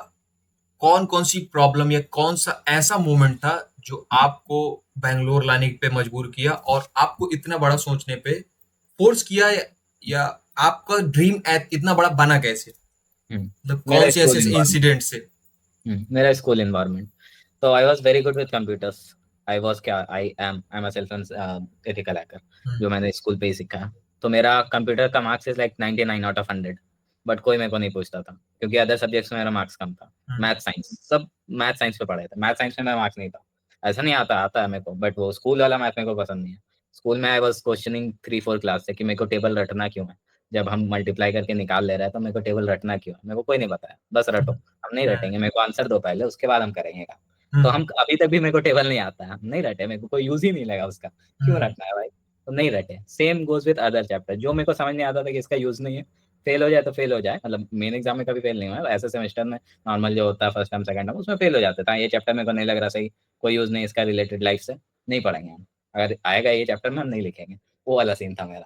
कौन कौन सी प्रॉब्लम, या कौन सा ऐसा मोमेंट था जो हम्म, आपको बैंगलोर लाने पे मजबूर किया, और आपको इतना बड़ा सोचने पे फोर्स किया, या आपका ड्रीम इतना बड़ा बना कैसे? मतलब कौन मेरा से स्कूल ऐसे इन्वायरमेंट। इंसिडेंट से? मेरा स्कूल इन्वायरमेंट। तो I was very good with computers. I was क्या, I am a self ethical hacker, hmm, जो मैंने स्कूल पे ही सीखा है। तो मेरा कंप्यूटर का marks is like 99 out of 100। But कोई मेरे को नहीं पूछता था, क्योंकि अदर सब्जेक्ट्स में मेरा मार्क्स कम था। हम्म, मैथ साइंस सब, मैथ साइंस पे पढ़े थे, मैथ साइंस में मेरा मार्क्स नहीं था। ऐसा नहीं आता, आता है मेरे को, बट वो स्कूल वाला मैथ मेरे को पसंद नहीं है। स्कूल में आई वॉज क्वेश्चनिंग 3-4 क्लास से कि मेरे को टेबल रटना क्यों है। जब हम मल्टीप्लाई करके निकाल ले रहे हैं तो मेरे को टेबल रटना क्यों है, मेरे को कोई नहीं बताया, बस रटो। हम नहीं रटेंगे, मेरे को आंसर दो पहले, उसके बाद हम करेंगे काम। तो हम्म, हम अभी तक भी मेरे को टेबल नहीं आता है, हम नहीं रटे, मेरे को कोई यूज ही नहीं लगा उसका, क्यों हम्म, रटना है भाई। तो नहीं रटे। Same goes with other chapter, जो मेरे को समझ नहीं आता था कि इसका यूज नहीं है, फेल हो जाए तो फेल हो जाए, मतलब मेन एग्जाम में कभी फेल नहीं हुआ, ऐसे सेमेस्टर में नॉर्मल जो होता है फर्स्ट टाइम सेकंड टाइम उसमें फेल हो जाते थे। ये चैप्टर मेरे को नहीं लग रहा सही, कोई यूज नहीं इसका रिलेटेड लाइफ से, नहीं पढ़ेंगे हम। अगर आएगा ये चैप्टर में हम नहीं लिखेंगे। वो वाला सीन था मेरा।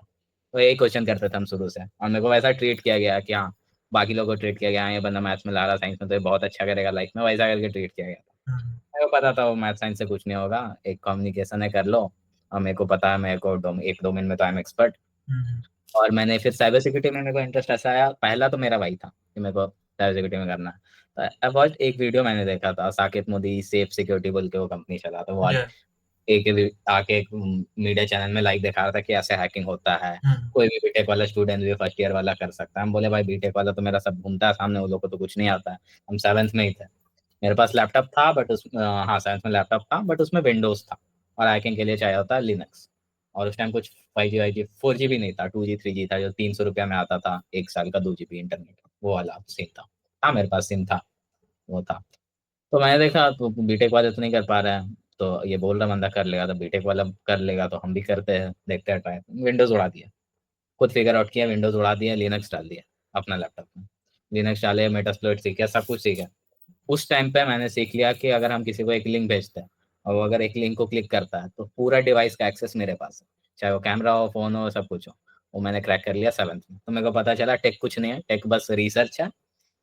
तो यही क्वेश्चन करते थे हम शुरू से, और मेरे को वैसा ट्रीट किया गया कि हाँ, बाकी लोगों को ट्रीट किया गया, हाँ, ये बंदा मैथ्स में ला रहा, साइंस में तो ये बहुत अच्छा करेगा लाइफ में, वैसा करके ट्रीट किया गया था। हम्म, मेरे को पता था वो मैथ साइंस से कुछ नहीं होगा, एक कम्युनिकेशन है कर लो। और मेरे को पता है, मेरे को एक डोमेन में तो आई एम एक्सपर्ट। हम्म, और मैंने फिर साइबर सिक्योरिटी में मेरे को इंटरेस्ट ऐसा आया, पहला तो मेरा वही था कि मेरे को साइबर सिक्योरिटी में करना है। तो अबाउट एक वीडियो मैंने देखा था, साकेत मोदी सेफ सिक्योरिटी बोल के वो कंपनी चला था, वो yeah, एक आके एक मीडिया चैनल में लाइव दिखा रहा था कि ऐसे हैकिंग होता है। हम्म, कोई भी बीटेक वाला स्टूडेंट भी फर्स्ट ईयर वाला कर सकता है। हम बोले भाई बीटेक वाला तो मेरा सब घूमता है सामने, वो लोग को तो कुछ नहीं आता है। हम सेवन्थ में ही थे, मेरे पास लैपटॉप था, बट हाँ सेवन्थ में लैपटॉप था, बट उसमें विंडोज था। और हैकिंग के लिए चाहिए होता है लिनक्स। और उस टाइम कुछ 5G 4G भी नहीं था, 2G 3G था, जो 300 रुपया में आता था 1 साल का, 2 GB इंटरनेट, वो वाला सिम था। हाँ मेरे पास सिम था, वो था। तो मैंने देखा तो बीटेक वाले तो नहीं कर पा रहे हैं, तो ये बोल रहा बंदा कर लेगा, तो बीटेक वाला कर लेगा तो हम भी करते हैं, देखते हैं ट्राई। विंडोज उड़ा दिया, खुद फिगर आउट किया, विंडोज उड़ा दिया, लिनक्स डाल दिया अपना लैपटॉप में। लिनक्स डाले, मेटास्प्लॉइट सीखा, सब कुछ सीखा। उस टाइम पे मैंने सीख लिया कि अगर हम किसी को एक लिंक भेजते हैं और वो अगर एक लिंक को क्लिक करता है तो पूरा डिवाइस का एक्सेस मेरे पास है, चाहे वो कैमरा हो, फोन हो, सब कुछ हो। वो मैंने क्रैक कर लिया 7th में। तो मेरे को पता चला टेक कुछ नहीं है, टेक बस रिसर्च है।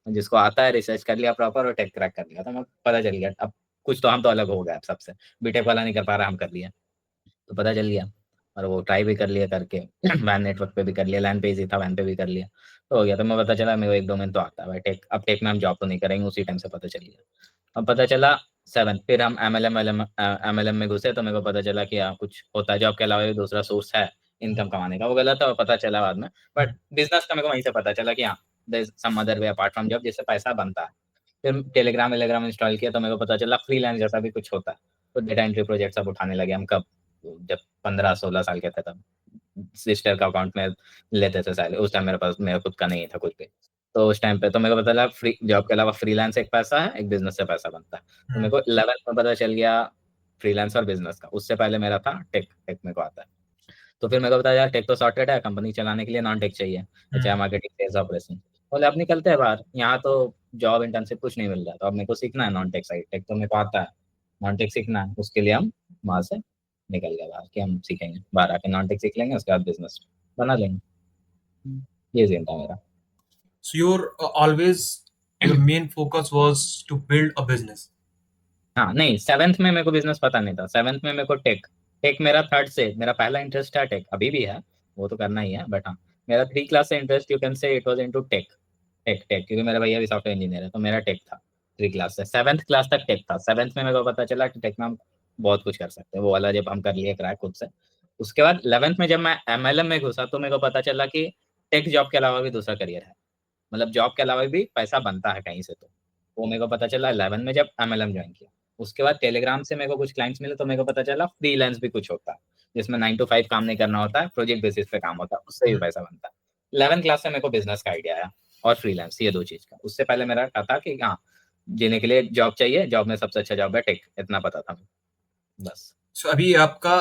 जिसको आता है रिसर्च कर लिया प्रॉपर और टेक क्रैक कर लिया, तो मैं पता चल गया अब कुछ तो हम तो अलग हो गए अब सबसे। बीटेक वाला नहीं कर पा रहा, हम कर लिया, तो पता चल गया। और वो ट्राई भी कर लिया करके वैन नेटवर्क पे भी कर लिया, लैन पे ही था, वैन पे भी कर लिया, तो हो गया। तो मैं पता चला मेरे को एक डोमेन तो आता है भाई टेक। अब टेक में हम जॉब तो नहीं करेंगे, उसी टाइम से पता चल गया। अब पता चला 7th, फिर हम एमएलएम में घुसे, तो मेरे को पता चला कि हाँ कुछ होता है जॉब के अलावा भी दूसरा सोर्स है इनकम कमाने का। वो गलत है, वो पता चला बाद में। बट बिजनेस का मेरे को वहीं से पता चला कि हाँ there is some other way apart from job जिससे पैसा बनता है। फिर टेलीग्राम वेलीग्राम इंस्टॉल किया, तो मेरे को पता चला फ्रीलांस जैसा भी कुछ होता है। तो डेटा एंट्री प्रोजेक्ट सब उठाने लगे हम, कब, जब 15-16 साल के थे तब। सिस्टर का अकाउंट में लेते थे साले, उस टाइम मेरे पास मेरा खुद का नहीं था कुछ भी। तो उस टाइम पे तो मेरे को पता लगा फ्री जॉब के अलावा फ्रीलांस एक पैसा है, एक बिजनेस से पैसा बनता है। तो मेरे को 11th में पता चल गया फ्रीलांस और बिजनेस का। उससे पहले मेरा था टेक, टेक मेरे को आता है। तो फिर मेरे को पता यार टेक तो सॉर्टेड है, कंपनी चलाने के लिए नॉन टेक चाहिए, अच्छा मार्केटिंग, सेल्स, ऑपरेशन। बोले अब निकलते हैं बाहर, यहाँ तो जॉब इंटर्नशिप कुछ नहीं मिल रहा, तो अब मेरे को सीखना है नॉन टेक साइड। टेक तो मेरे को आता है, नॉन टेक सीखना है। उसके लिए हम वहां से निकल गए बाहर कि हम सीखेंगे, बाहर आके नॉन टेक सीख लेंगे, उसके बाद बिजनेस बना लेंगे। ये सीन था मेरा। So your main focus was to build a business. हाँ नहीं, 7th में मेरे को बिजनेस पता नहीं था, 7th में मेरे को टेक। टेक मेरा थर्ड से, मेरा पहला इंटरेस्ट था टेक, अभी भी है, वो तो करना ही है। बट हाँ मेरा 3 क्लास से interest, you can say it was into tech. Tech tech क्योंकि मेरा भैया भी सॉफ्टवेयर इंजीनियर है, तो मेरा टेक था 3 क्लास से। 7th क्लास तक टेक था। 7th में मेरे को पता चला कि टेक में हम बहुत कुछ कर सकते हैं, वो वाला जब हम कर लिए क्रैक खुद से। उसके बाद 11th में जब मैं एमएलएम में घुसा, तो मेरे को पता चला कि टेक जॉब के अलावा भी दूसरा करियर है, मतलब जॉब के अलावा भी पैसा बनता है कहीं से। तो वो मेरे को पता चला 11 में जब एमएलएम ज्वाइन किया। उसके बाद टेलीग्राम से मेरे को कुछ क्लाइंट्स मिले, तो मेरे को पता चला फ्रीलांस भी कुछ होता है, जिसमें 9 to 5 काम नहीं करना होता है, प्रोजेक्ट बेसिस पे काम होता है, उससे भी पैसा बनता है। 11 क्लास से मेरे को बिजनेस का आइडिया आया और फ्रीलांस, ये दो चीज का। उससे पहले मेरा था कि हाँ जीने के लिए जॉब चाहिए, जॉब में सबसे अच्छा जॉब है टेक, इतना पता था बस। So अभी आपका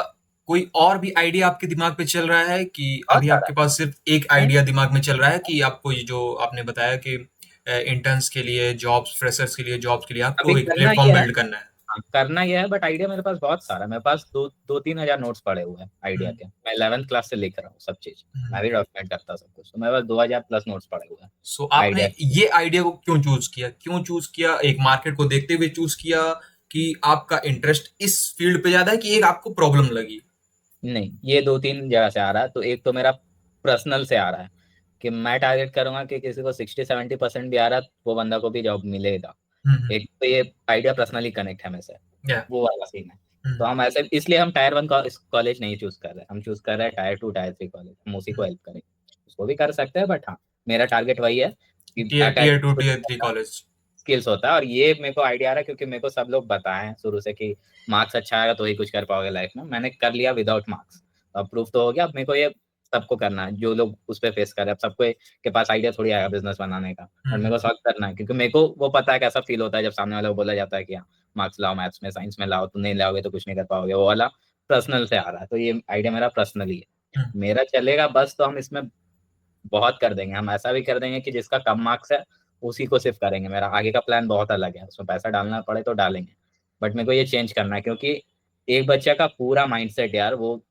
कोई और भी आइडिया आपके दिमाग पे चल रहा है कि बहुत अभी सारा आपके पास सिर्फ एक है। आइडिया दिमाग में चल रहा है कि आपको ये जो आपने बताया कि इंटर्न्स के लिए जॉब्स, फ्रेशर्स के लिए जॉब्स के लिए अभी आपको एक करना प्लेटफॉर्म ये है, बिल्ड करना है? हाँ, करना यह है, बट आइडिया मेरे पास बहुत सारा है। मेरे पास 2-3 हजार नोट्स पड़े हुए हैं आइडिया हम्म, के। मैं 11th क्लास से लिख रहा हूँ सब चीज, हम्म। मैं भी डॉक्यूमेंट करता हूँ सब कुछ, तो मेरे पास 2000+ नोट्स पड़े हुए हैं सो आपने आइडिया। ये आइडिया को क्यों चूज किया? क्यों चूज किया? एक मार्केट को देखते हुए चूज किया कि आपका इंटरेस्ट इस फील्ड पे ज्यादा है कि एक आपको प्रॉब्लम लगी? नहीं, ये 2-3 जगह से आ रहा है। तो एक तो मेरा पर्सनल से आ रहा है कि मैं टारगेट करूंगा कि किसी को 60-70% भी आ रहा है, वो बंदा को भी जॉब मिलेगा। हम्म। एक तो ये आइडिया पर्सनली कनेक्ट है मेरे से, या। वो वाला सीन है। तो हम ऐसे, इसलिए हम टायर 1 कॉलेज नहीं चूज कर रहे, हम चूज कर रहे हैं टायर 2 टायर 3 कॉलेज, हम उसी को हेल्प करेंगे। उसको भी कर सकते हैं, बट हाँ मेरा टारगेट वही है कि tier two tier three college. Skills होता है। और ये मेरे को आइडिया आ रहा है क्योंकि मेरे को सब लोग बताए हैं शुरू से कि मार्क्स अच्छा आएगा तो ही कुछ कर पाओगे लाइफ में। मैंने कर लिया विदाउट मार्क्स, अब प्रूफ तो हो गया। अब मेरे को ये सबको करना है जो लोग उस पर फेस कर रहे हैं। अब सबको के पास आइडिया थोड़ी आएगा बिजनेस बनाने का, और मेरे को सॉल्व करना है क्योंकि मेरे को वो पता है कैसा फील होता है जब सामने वाले को बोला जाता है कि हाँ मार्क्स लाओ, मैथ्स में साइंस में लाओ, तुम नहीं लाओगे तो कुछ नहीं कर पाओगे, वो वाला पर्सनल से आ रहा है। तो ये आइडिया मेरा पर्सनली है, मेरा चलेगा बस। तो हम इसमें बहुत कर देंगे, हम ऐसा भी कर देंगे कि जिसका कम मार्क्स है उसी को सिर्फ करेंगे। मेरा आगे का प्लान बहुत अलग है, उसमें पैसा डालना पड़े तो डालेंगे, बट मेरे को ये चेंज करना है क्योंकि एक बच्चे का पूरा माइंडसेट यार, वो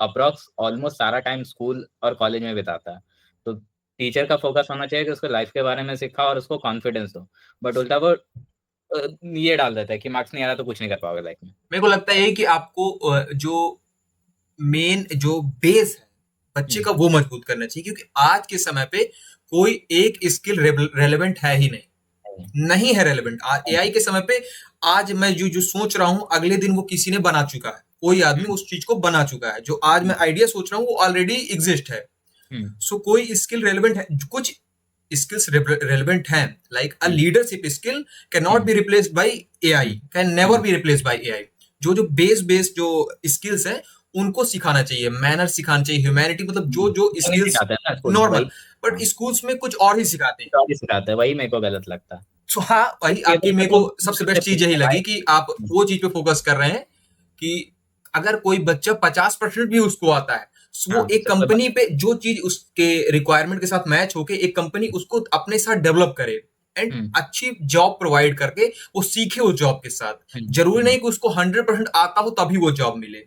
अप्रोक्स ऑलमोस्ट सारा टाइम स्कूल और कॉलेज में बिताता है। तो टीचर का फोकस होना चाहिए कि उसको लाइफ के बारे में सिखा और उसको कॉन्फिडेंस दो, बट उल्टा वो ये डाल देता है कि मार्क्स नहीं आ रहा तो कुछ नहीं कर पाओगे लाइफ में। मेरे को लगता है कि आपको जो मेन जो बेस है बच्चे हम्म, का वो मजबूत करना चाहिए, क्योंकि आज के समय पे कोई एक स्किल रेलेवेंट है ही नहीं, नहीं। नहीं है रेलेवेंट एआई नहीं, के समय पे। आज मैं जो जो सोच रहा हूं अगले दिन वो किसी ने बना चुका है, कोई आदमी हम्म, उस चीज को बना चुका है। जो आज मैं हम्म, आइडिया सोच रहा हूँ वो ऑलरेडी एग्जिस्ट है। हम्म, सो कोई स्किल रेलेवेंट है, कुछ स्किल्स रेलेवेंट हैं, like a hmm, leadership skill can not hmm, be replaced by AI, hmm, can never hmm, be replaced by AI. जो जो बेस जो स्किल्स है उनको सिखाना चाहिए, मैनर सिखाना चाहिए, ह्यूमैनिटी, मतलब जो जो नहीं स्किल्स सिखाते हैं ना स्कूल में, नॉर्मल। वही। बट हाँ, स्कूल्स में कुछ और ही सिखाते हैं। तो भी सिखाते हैं, वही मेरे को गलत लगता है। सो हाँ, वही आपकी केवल मेरे मतलब को सबसे उससे बेस्ट चीज़ यही लगी भाई। कि आप वो चीज़ पे फ़ोकस कर रहे हैं कि अगर कोई बच्चा 50% भी उसको आता है, सो वो हाँ, एक सबसे कंपनी पे जो चीज़ उसके रिक्वायरमेंट के साथ मैच होके एक कंपनी उसको अपने साथ डेवलप करे एंड हुँ, अच्छी जॉब प्रोवाइड करके वो सीखे उस जॉब के साथ। हुँ, ज़रूरी हुँ, नहीं कि उसको 100% आता हो तभी वो जॉब मिले।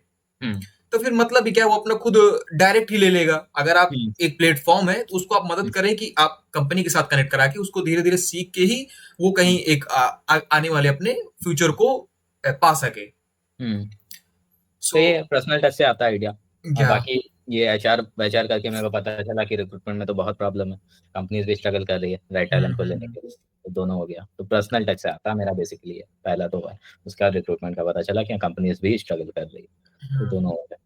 हुँ, तो फिर मतलब ही क्या है, वो अपना खुद डायरेक्ट ही ले लेगा। अगर आप हुँ, एक प्लेटफ़ॉर्म है, तो उसको आप मदद हुँ, करें कि आप कंपनी के साथ कनेक्ट करा के उसको धीरे-धीरे सीख के ही वो हुँ, कहीं एक आने वाले अपने फ्यूचर को पा सके। हुँ। तो सो ये पर्सनल टच से आता है आइडिया। और या बाकी ये एचआर करके मेरे को पता चला कि रिक्रूटमेंट में तो बहुत प्रॉब्लम है। कंपनीज़ भी स्ट्रगल कर रही है राइट हुँ, टैलेंट को हुँ, लेने हुँ। के लिए। तो दोनों हो गया। तो पर्सनल टच से आता है मेरा बेसिकली ये, पहला तो है। उसके बाद रिक्रूटमेंट का पता चला कि कंपनीज़ भी स्ट्रगल कर रही है। तो दोनों हो गया।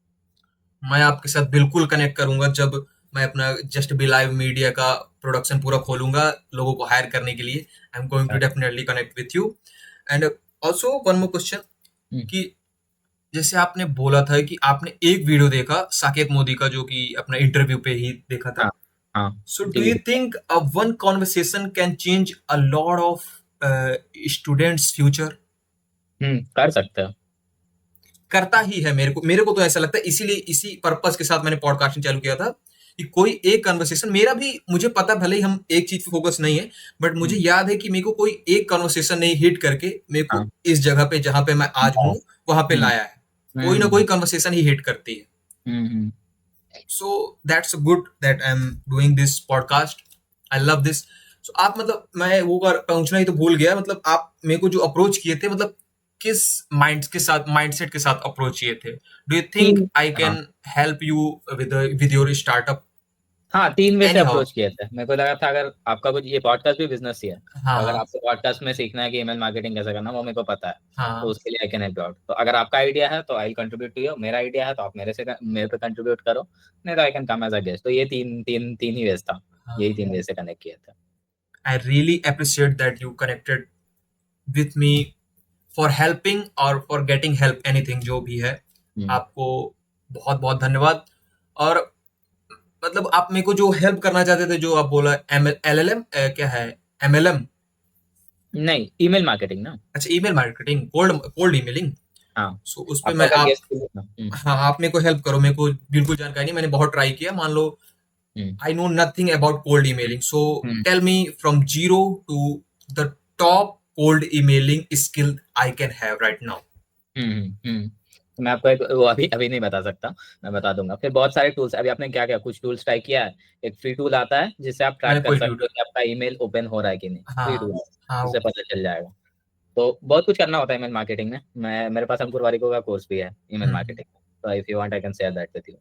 मैं आपके साथ बिल्कुल कनेक्ट करूँगा जब मैं अपना जस्ट बी लाइव मीडिया का प्रोडक्शन पूरा खोलूँगा लोगों को हायर करने के लिए। I am going to definitely connect with you and also one more question hmm, कि जैसे आपने बोला था कि आपने एक वीडियो देखा साकेत मोदी का जो कि अपना इंटरव्यू पे ही देखा था। हाँ, हाँ, सो डू टीवी यू पे। Think one conversation can change a lot of students future? कर सकते हो। करता ही है, मेरे को तो ऐसा लगता है, इसीलिए इसी पर्पस के साथ मैंने पॉडकास्टिंग चालू किया था कि कोई एक कन्वर्सेशन मेरा भी, मुझे पता भले ही हम एक चीज पे फोकस नहीं है, बट मुझे हुँ, याद है कि मेरे को कोई एक कन्वर्सेशन नहीं हिट करके मेरे को हाँ, इस जगह पे जहां पे मैं आज हाँ, हूँ वहां पे हुँ, लाया है। हुँ, कोई ना कोई हुँ, कन्वर्सेशन ही हिट करती है। Hmm, hmm, so that's good that I am doing this podcast. I love this. So आप मतलब मैं वो पूछना ही तो भूल गया, मतलब आप मेरे को जो अप्रोच किए थे, मतलब किस माइंडसेट के साथ अप्रोच किए थे? डू यू थिंक 3 आई हाँ। Can help you with your startup हाँ, 3 वे से एनी हाउ? अप्रोच किए थे। मेरे को लगा था अगर आपका कुछ ये पॉडकास्ट भी बिज़नेस ही है। हाँ, तो अगर हाँ, आपको पॉडकास्ट में सीखना है कि ईमेल मार्केटिंग कैसे करना है, वो मेरे को पता है। तो हाँ, उसके लिए I can help you out. तो अगर आपका आइडिया है तो I will contribute to you. मेरा आइडिया है तो आप मेरे पे कंट्रीब्यूट करो। नहीं तो I can come as a guest. तो ये 3 ही वेज़ था। यही हाँ। 3 वे से कनेक्ट किए थे। I really appreciate that you connected with me for helping और फॉर गेटिंग हेल्प, एनीथिंग जो भी है। हुँ। आपको बहुत बहुत धन्यवाद। और मतलब आप मेरे को जो हेल्प करना चाहते थे, जो आप बोला एम एल एल एम, क्या है, MLM? नहीं, ईमेल मार्केटिंग ना। अच्छा, email marketing, cold cold emailing. हाँ, सो उस पे आपको मैं अगर आप, गेस्ट चाहिए ना। हाँ, आप मेरे को हेल्प करो, मेरे को बिल्कुल जानकारी नहीं, मैंने बहुत ट्राई किया, मान लो hmm, I know nothing about cold emailing. So hmm, tell me from zero to the top cold emailing skill I can have right now. Hmm, hmm, hmm. तो मैं आपको एक वो अभी अभी नहीं बता सकता, मैं बता दूँगा। फिर बहुत सारे टूल्स अभी आपने क्या-क्या कुछ टूल्स ट्राई किया है? एक फ्री टूल आता है जिससे आप मैंने ट्रैक कर कोई सकते ट्यूटर, हो कि आपका ईमेल ओपन हो रहा है कि नहीं, फ्री हाँ, टूल है, हाँ, उससे ओके। पता चल जाएगा। तो बहुत कुछ करना होता है ईमेल मार्केटिंग में। मेरे पास अंकुर वारिको का कोर्स भी है ईमेल मार्केटिंग का। तो if you want I can share that with you.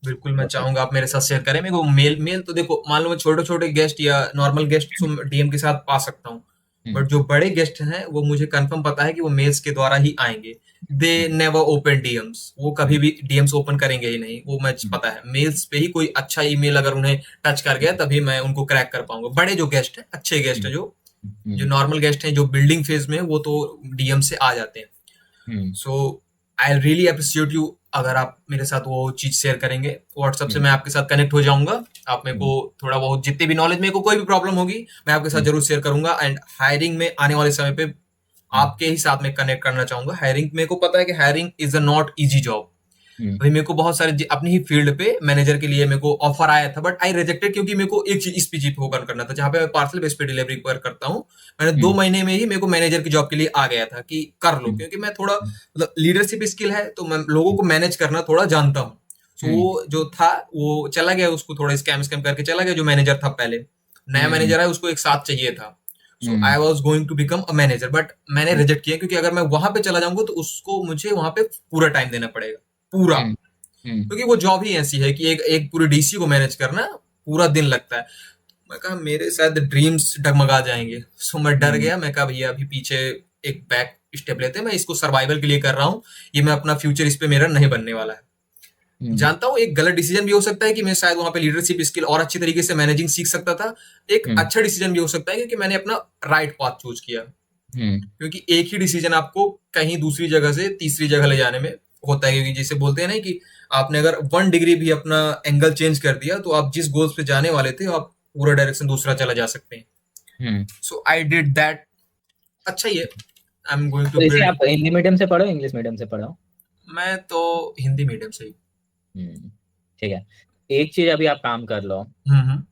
बिल्कुल, मैं बहुत कुछ। चाहूँगा आप मेरे साथ शेयर करें। मेरे को मेल मेल तो देखो, मान लो मैं छोटे-छोटे गेस्ट या नॉर्मल गेस्ट तो डीएम के साथ पा सकता हूँ। हुँ, बट जो बड़े गेस्ट हैं, वो मुझे कंफर्म पता है कि वो मेल्स के द्वारा ही आएँगे। दे हुँ, नेवर ओपन डीएम्स। वो कभी हुँ, भी डीएम्स ओपन करेंगे ही नहीं। वो मुझे हुँ, पता है। मेल्स पे ही कोई अच्छा ईमेल अगर उन्हें टच कर गया, तभी मैं उनको क्रैक कर पाऊँगा। बड़े जो गेस्ट हैं, अच्छे गेस्ट हुँ, हैं जो जो हुँ, नॉर्मल गेस्ट हैं, जो बिल्डिंग फेज़ में हैं, वो तो डीएम से आ जाते हैं। हुँ, सो आई रियली अप्रिशिएट यू अगर आप मेरे साथ वो चीज शेयर करेंगे। व्हाट्सएप से हुँ, मैं आपके साथ कनेक्ट हो जाऊंगा। आप मेरे को हुँ, थोड़ा बहुत जितने भी नॉलेज, मेरे को कोई भी प्रॉब्लम होगी मैं आपके साथ हुँ, जरूर शेयर करूंगा। एंड हायरिंग में आने वाले समय पे हुँ, आपके ही साथ में कनेक्ट करना चाहूंगा। हायरिंग मेरे को पता है कि hiring is a not easy job. Hmm, अभी मेरे को बहुत सारे अपनी ही फील्ड पे मैनेजर के लिए मेरे को ऑफर आया था, बट आई रिजेक्टेड क्योंकि मेरे को एक चीज इस पे जीप होकर करना था, जहां पे मैं पार्सल बेस पे डिलीवरी पर करता हूँ। मैंने हुँ, 2 महीने में ही मेरे को मैनेजर की जॉब के लिए आ गया था कि कर लो, हुँ, क्योंकि मैं थोड़ा मतलब लीडरशिप स्किल है, तो मैं लोगों को मैनेज करना थोड़ा जानता हूँ। सो हुँ, वो जो था वो चला गया, उसको थोड़ा स्कैम स्कैम करके चला गया, जो मैनेजर था पहले। नया हुँ, मैनेजर है, उसको एक साथ चाहिए था। So hmm, I was going to become a manager, but मैंने हुँ, रिजेक्ट किया, क्योंकि अगर मैं वहां पे चला जाऊंगा तो उसको मुझे वहां पे पूरा टाइम देना पड़ेगा, पूरा। हुँ, हुँ, क्योंकि वो जॉब ही ऐसी है कि एक एक पूरी डीसी को मैनेज करना पूरा दिन लगता है। मैं कहा मेरे शायद ड्रीम्स डगमगा जाएंगे। सो मैं डर हुँ, गया, मैं कहा भैया अभी पीछे एक बैक स्टेप लेते हैं, मैं इसको सर्वाइवल के लिए कर रहा हूँ। ये मैं अपना फ्यूचर इस पे मेरा नहीं बनने वाला है। हुँ, जानता हूँ एक गलत डिसीजन भी हो सकता है कि मैं शायद वहां पे लीडरशिप स्किल और अच्छी तरीके से मैनेजिंग सीख सकता था। एक हुँ, अच्छा डिसीजन भी हो सकता है क्योंकि मैंने अपना राइट पाथ चूज किया। हुँ, क्योंकि एक ही डिसीजन आपको कहीं दूसरी जगह से तीसरी जगह ले जाने में होता है, क्योंकि जैसे बोलते हैं ना कि आपने अगर 1 डिग्री भी अपना एंगल चेंज कर दिया, तो आप जिस गोल्स पे जाने वाले थे आप पूरा डायरेक्शन दूसरा चला जा सकते हैं। हम्म। सो आई डिड दैट। अच्छा ही है। आई एम गोइंग टू तो इसे बिल्ड। आप हिंदी मीडियम से पढ़ो, इंग्लिश मीडियम से पढ़ो? मैं तो हिंदी मीडियम से ही। हम्म। ठीक है। एक चीज अभी आप काम कर लो, हम्म।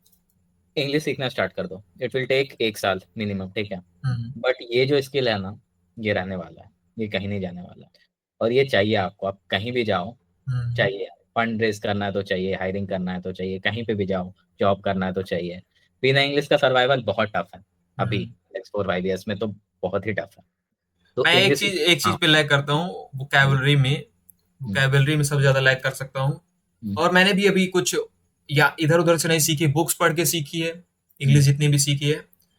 इंग्लिश सीखना स्टार्ट कर दो। इट विल टेक 1 साल मिनिमम, ठीक है? हम्म। बट ये जो स्किल है ना, ये रहने वाला है, ये कहीं नहीं जाने वाला है। और ये चाहिए आपको, आप कहीं भी जाओ, हम्म। चाहिए। फंड रेज करना है तो चाहिए, हायरिंग करना है तो चाहिए, कहीं पे भी जाओ, जॉब करना है तो चाहिए। बिना इंग्लिश का सर्वाइवल बहुत टफ है अभी, हम्म। नेक्स्ट 4 5 ईयर्स में तो बहुत ही टफ है। तो मैं एक इंग्लिश। चीज एक हाँ। चीज पे लैग करता हूँ, हम्म, वोकैबलरी में। हम्म, वोकैबलरी में सबसे ज्यादा लैग कर सकता हूँ। हम्म, और मैंने भी अभी कुछ या इधर उधर से नहीं सीखी, बुक्स पढ़ के सीखी है हम्म, इंग्लिश जितनी भी सीखी है।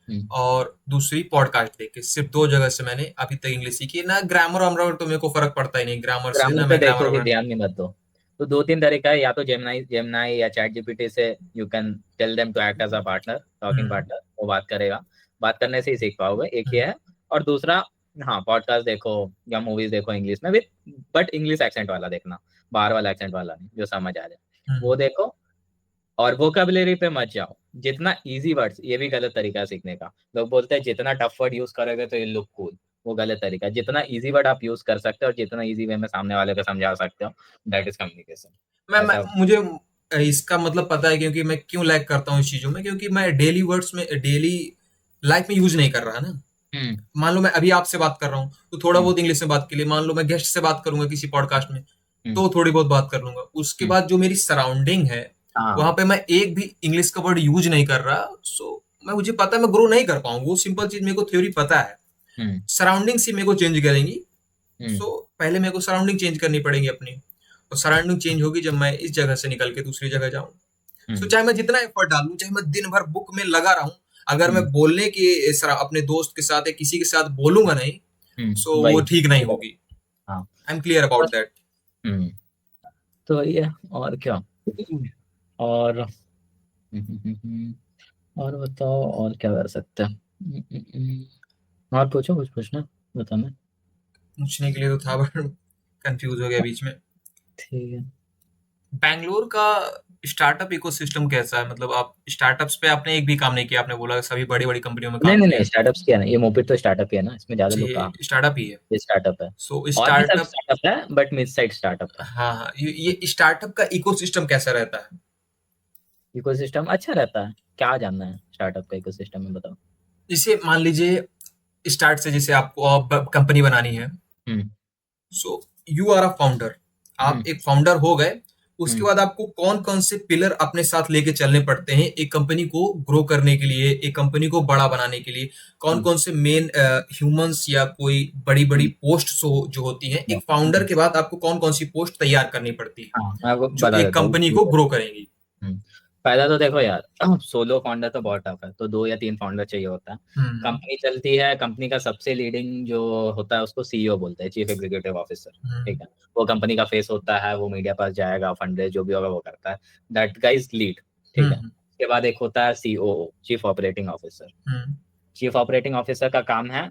हम्म। और दूसरी पॉडकास्ट देख के, सिर्फ 2 जगह से मैंने अभी तक इंग्लिश सीखी है। ना ग्रामर वामर तो मेरे को फर्क पड़ता ही नहीं, ग्रामर से ग्रामर ना पे मैं ग्रामर देखो कि वगैरह। ध्यान नहीं मत दो। तो 2 3 तरीका है, या तो जेमिनाई जेमिनाई या चैट जीपीटी से you can tell them to act as a partner, talking hmm. Partner, वो बात करेगा। बात करने से ही सीख पाओगे, एक ही हम्म। है। और दूसरा, हाँ, पॉडकास्ट देखो या मूवीज देखो इंग्लिश में विद, बट इंग्लिश एक्सेंट वाला देखना, बाहर वाला एक्सेंट वाला नहीं, जो समझ आ जाए हम्म। वो देखो। और वोकेबलरी पे मत जाओ, जितना इजी वर्ड्स, ये भी गलत तरीका है सीखने का। लोग बोलते हैं जितना टफ वर्ड यूज करोगे तो ये लुक कूल, वो गलत तरीका है। जितना इजी वर्ड आप यूज कर सकते हो और जितना इजी वे में सामने वाले को समझा सकते हो, दैट इज कम्युनिकेशन। मैं ऐसा। मुझे इसका मतलब पता है, क्योंकि मैं क्यों लैग करता हूँ इस चीजों में, क्योंकि मैं डेली वर्ड्स में, डेली लाइफ में यूज नहीं कर रहा ना। हम्म, मान लो मैं अभी आपसे बात कर रहा हूँ तो थोड़ा हम्म, बहुत इंग्लिश में बात के लिए, मान लो मैं गेस्ट से बात करूंगा किसी पॉडकास्ट में, हम्म, तो थोड़ी बहुत बात कर लूंगा। उसके हम्म। बाद जो मेरी सराउंडिंग है, वहां हाँ। पे मैं एक भी इंग्लिश का वर्ड यूज नहीं कर रहा। सो मैं, मुझे पता है मैं ग्रो नहीं कर पाऊंगा। वो सिंपल चीज मेरे को थ्योरी पता है। हम्म, सराउंडिंग से मेरे को चेंज करेंगी। हम्म, सो पहले मेरे को सराउंडिंग चेंज करनी पड़ेगी अपनी। और सराउंडिंग चेंज होगी जब मैं इस जगह से निकल के दूसरी जगह जाऊं। सो हम्म, चाहे मैं जितना एफर्ट डालूं, चाहे मैं दिन भर बुक में लगा रहूं, अगर मैं हम्म, बोलने की अपने दोस्त के साथ या किसी के साथ बोलूंगा नहीं, सो वो वही। ठीक नहीं होगी। हाँ। आई एम क्लियर अबाउट बस। दैट। हम्म। तो ये, और क्या? और और बताओ, और क्या कर सकते हैं? और पूछो, कुछ पूछना, बता मैं। पूछने के लिए तो था बट कंफ्यूज हो गया बीच में। ठीक है। बैंगलोर का स्टार्टअप इकोसिस्टम कैसा है? मतलब आप स्टार्टअप्स पे आपने एक भी काम नहीं किया, आपने बोला सभी बड़ी बड़ी कंपनियों में नहीं काम नहीं किया नहीं, है। स्टार्टअप्स किया ना, ये मोपिट तो स्टार्टअप ही है ना, इसमें ज्यादा अच्छा, लोग ये कहाँ। स्टार्टअप ही है। ये स्टार्टअप है। सो और भी सब स्टार्टअप। स्टार्टअप है, बट मिड साइड स्टार्टअप है। हाँ हाँ, ये स्टार्टअप का इकोसिस्टम कैसा रहता है? इकोसिस्टम अच्छा रहता है। क्या जानना है स्टार्टअप का इकोसिस्टम में, बताओ। जैसे मान लीजिए, स्टार्ट से जैसे आपको कंपनी बनानी है। Hmm, so you are a founder. आप हम्म, एक फाउंडर हो गए। उसके हम्म, बाद आपको कौन कौन से पिलर अपने साथ लेके चलने पड़ते हैं एक कंपनी को ग्रो करने के लिए, एक कंपनी को बड़ा बनाने के लिए? कौन हम्म, कौन से मेन ह्यूमंस या कोई बड़ी बड़ी हम्म, पोस्ट जो होती हैं हम्म, एक फाउंडर हम्म। के बाद, आपको कौन कौन सी पोस्ट तैयार करनी पड़ती है हाँ, मैं आपको जो बता एक देता हूँ। कंपनी को ग्रो करेंगी? हम्म। फायदा तो देखो यार, सोलो फाउंडर तो बहुत टफ है, तो 2 या 3 फाउंडर चाहिए होता है। हम्म। कंपनी चलती है, कंपनी का सबसे लीडिंग जो होता है उसको सीईओ बोलते हैं, चीफ एग्जीक्यूटिव ऑफिसर। हम्म। ठीक है। वो कंपनी का फेस होता है, वो मीडिया पास जाएगा, फंड रेज जो भी होगा वो करता है। That guys lead. ठीक है। हम्म। उसके बाद एक होता है सीओओ, चीफ ऑपरेटिंग ऑफिसर। हम्म। चीफ ऑपरेटिंग ऑफिसर का काम है,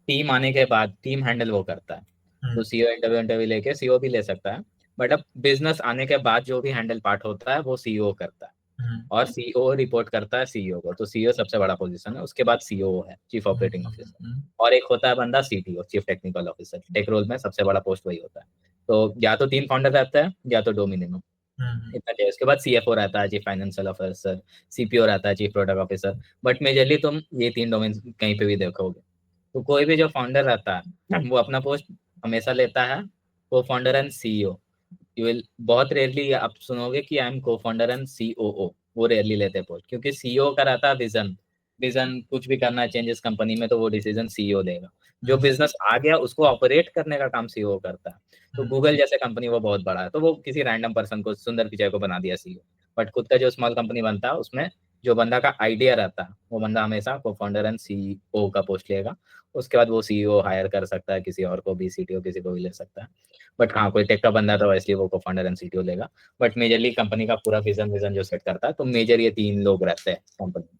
टीम आने के बाद टीम हैंडल वो करता है। तो हम्म। सीईओ इंटरव्यू इंटरव्यू लेके सीईओ भी ले सकता है, बट अब बिजनेस आने के बाद जो भी हैंडल पार्ट होता है वो सीईओ करता है। हम्म। और सीईओ रिपोर्ट करता है सीईओ को, तो सीईओ सबसे बड़ा पोजीशन है, उसके बाद सीईओ है, चीफ ऑपरेटिंग ऑफिसर। हम्म। और एक होता है बंदा CTO, chief technical officer, tech role में सबसे बड़ा पोस्ट वही होता है। तो या तो 3 फाउंडर रहता है या तो 2 मिनिमम, हम्म। इतना चाहिए। उसके बाद सीएफओ रहता है, चीफ फाइनेंशियल ऑफिसर। सीपीओ रहता है, chief product officer. But majorly तुम ये 3 डोमेन कहीं पे भी देखोगे, तो कोई भी जो फाउंडर रहता है वो अपना पोस्ट हमेशा लेता है को founder and CEO. You will बहुत रेयरली आप सुनोगे कि आई एम को फाउंडर एंड सीओओ, वो रेयरली लेते हैं पोस्ट, क्योंकि सीईओ का रहता है विजन। विजन कुछ भी करना है चेंजेस कंपनी में, तो वो डिसीजन सीईओ लेगा। जो हम्म। बिजनेस आ गया उसको ऑपरेट करने का काम सीईओ करता है। तो हम्म। गूगल जैसे कंपनी वो बहुत बड़ा है, तो वो किसी रैंडम पर्सन को, सुंदर पिचाई को बना दिया सीईओ। बट खुद का जो स्मॉल कंपनी बनता है उसमें जो बंदा का आइडिया रहता है वो बंदा हमेशा को फाउंडर एंड सीईओ का पोस्ट लेगा। उसके बाद वो सीईओ हायर कर सकता है किसी और को भी, सीटीओ किसी को भी ले सकता है। बट हाँ, कोई टेक का बंदा है तो वैसे वो को फाउंडर एंड सीटीओ लेगा। बट मेजरली कंपनी का पूरा विजन विजन जो सेट करता है, तो मेजर ये 3 लोग रहते हैं कंपनी में।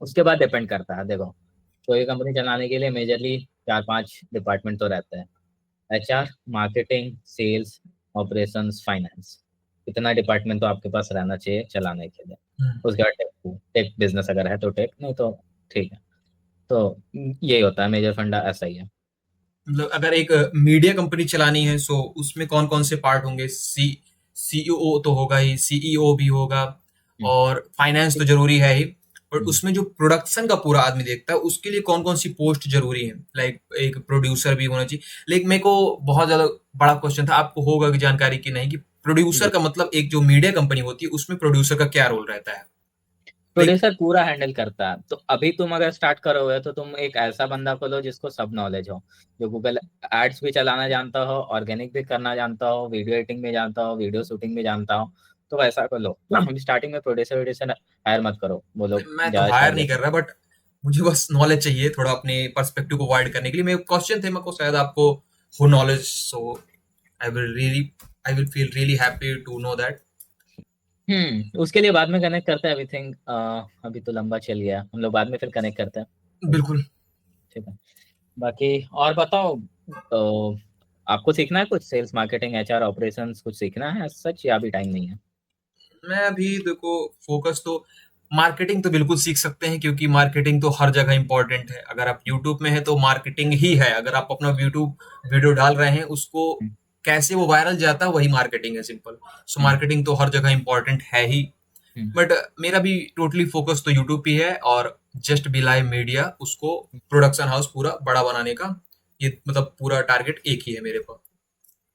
उसके बाद डिपेंड करता है, देखो, कोई कंपनी चलाने के लिए मेजरली 4 5 डिपार्टमेंट तो रहते हैं। HR, marketing, sales, operations, finance. इतना डिपार्टमेंट तो आपके पास रहना चाहिए चलाने के लिए। हम्म। उसके बाद टेक, टेक बिजनेस अगर है तो टेक, नहीं तो ठीक है। तो यही होता है, मेजर फंडा ऐसा ही है। मतलब अगर एक मीडिया कंपनी चलानी है, सो उसमें कौन कौन से पार्ट होंगे? सीईओ तो होगा ही, सीईओ भी होगा, हम्म, और फाइनेंस तो जरूरी है ही। और हम्म, उसमें जो प्रोडक्शन का पूरा आदमी देखता है, उसके लिए कौन कौन सी पोस्ट जरूरी है? लाइक एक प्रोड्यूसर भी होना चाहिए। लेकिन मेरे को बहुत ज्यादा बड़ा क्वेश्चन था, आपको होगा कि जानकारी की नहीं, कि प्रोड्यूसर जी। का मतलब एक जो मीडिया कंपनी होती है उसमें प्रोड्यूसर का क्या रोल रहता है? लाइक प्रोड्यूसर पूरा हैंडल करता है। तो अभी तुम अगर स्टार्ट करोगे तो तुम एक ऐसा बंदा खोलो जिसको सब नॉलेज हो, जो गूगल एड्स भी चलाना जानता हो, ऑर्गेनिक भी करना जानता हो, वीडियो एडिटिंग भी जानता हो, वीडियो शूटिंग भी जानता हो। तो वैसा कर लो। हम स्टार्टिंग में प्रोड्यूसर वोड्यूसर हायर मत करो, वो लोग मैं तो ज्यादा हायर चार्ज नहीं कर लेते रहा, बट मुझे बस नॉलेज चाहिए थोड़ा अपने पर्सपेक्टिव को वाइड करने के लिए। मेरे क्वेश्चन थे, मेरे को शायद आपको हो knowledge, so I will really I will feel really happy to know that. हैं। उसके लिए बाद में कनेक्ट करते हैं एवरीथिंग। अभी तो लंबा चल गया, हम लोग बाद में फिर कनेक्ट करते हैं। बिल्कुल। ठीक है। बाकी और बताओ, तो आपको सीखना है कुछ सेल्स मार्केटिंग एचआर ऑपरेशंस कुछ सीखना है सच, या अभी टाइम नहीं है? मैं अभी देखो, फोकस तो मार्केटिंग तो बिल्कुल सीख सकते हैं, क्योंकि मार्केटिंग तो हर जगह इंपॉर्टेंट है। अगर आप यूट्यूब में हैं तो मार्केटिंग ही है। अगर आप अपना यूट्यूब वीडियो डाल रहे हैं, उसको हम्म, कैसे वो वायरल जाता है, वही मार्केटिंग है, सिंपल। सो हम्म, मार्केटिंग तो हर जगह इंपॉर्टेंट है ही। हम्म, बट मेरा भी टोटली फोकस तो यूट्यूब पे है, और जस्ट बी लाइव मीडिया, उसको प्रोडक्शन हाउस पूरा बड़ा बनाने का, ये मतलब पूरा टारगेट एक ही है मेरे पास।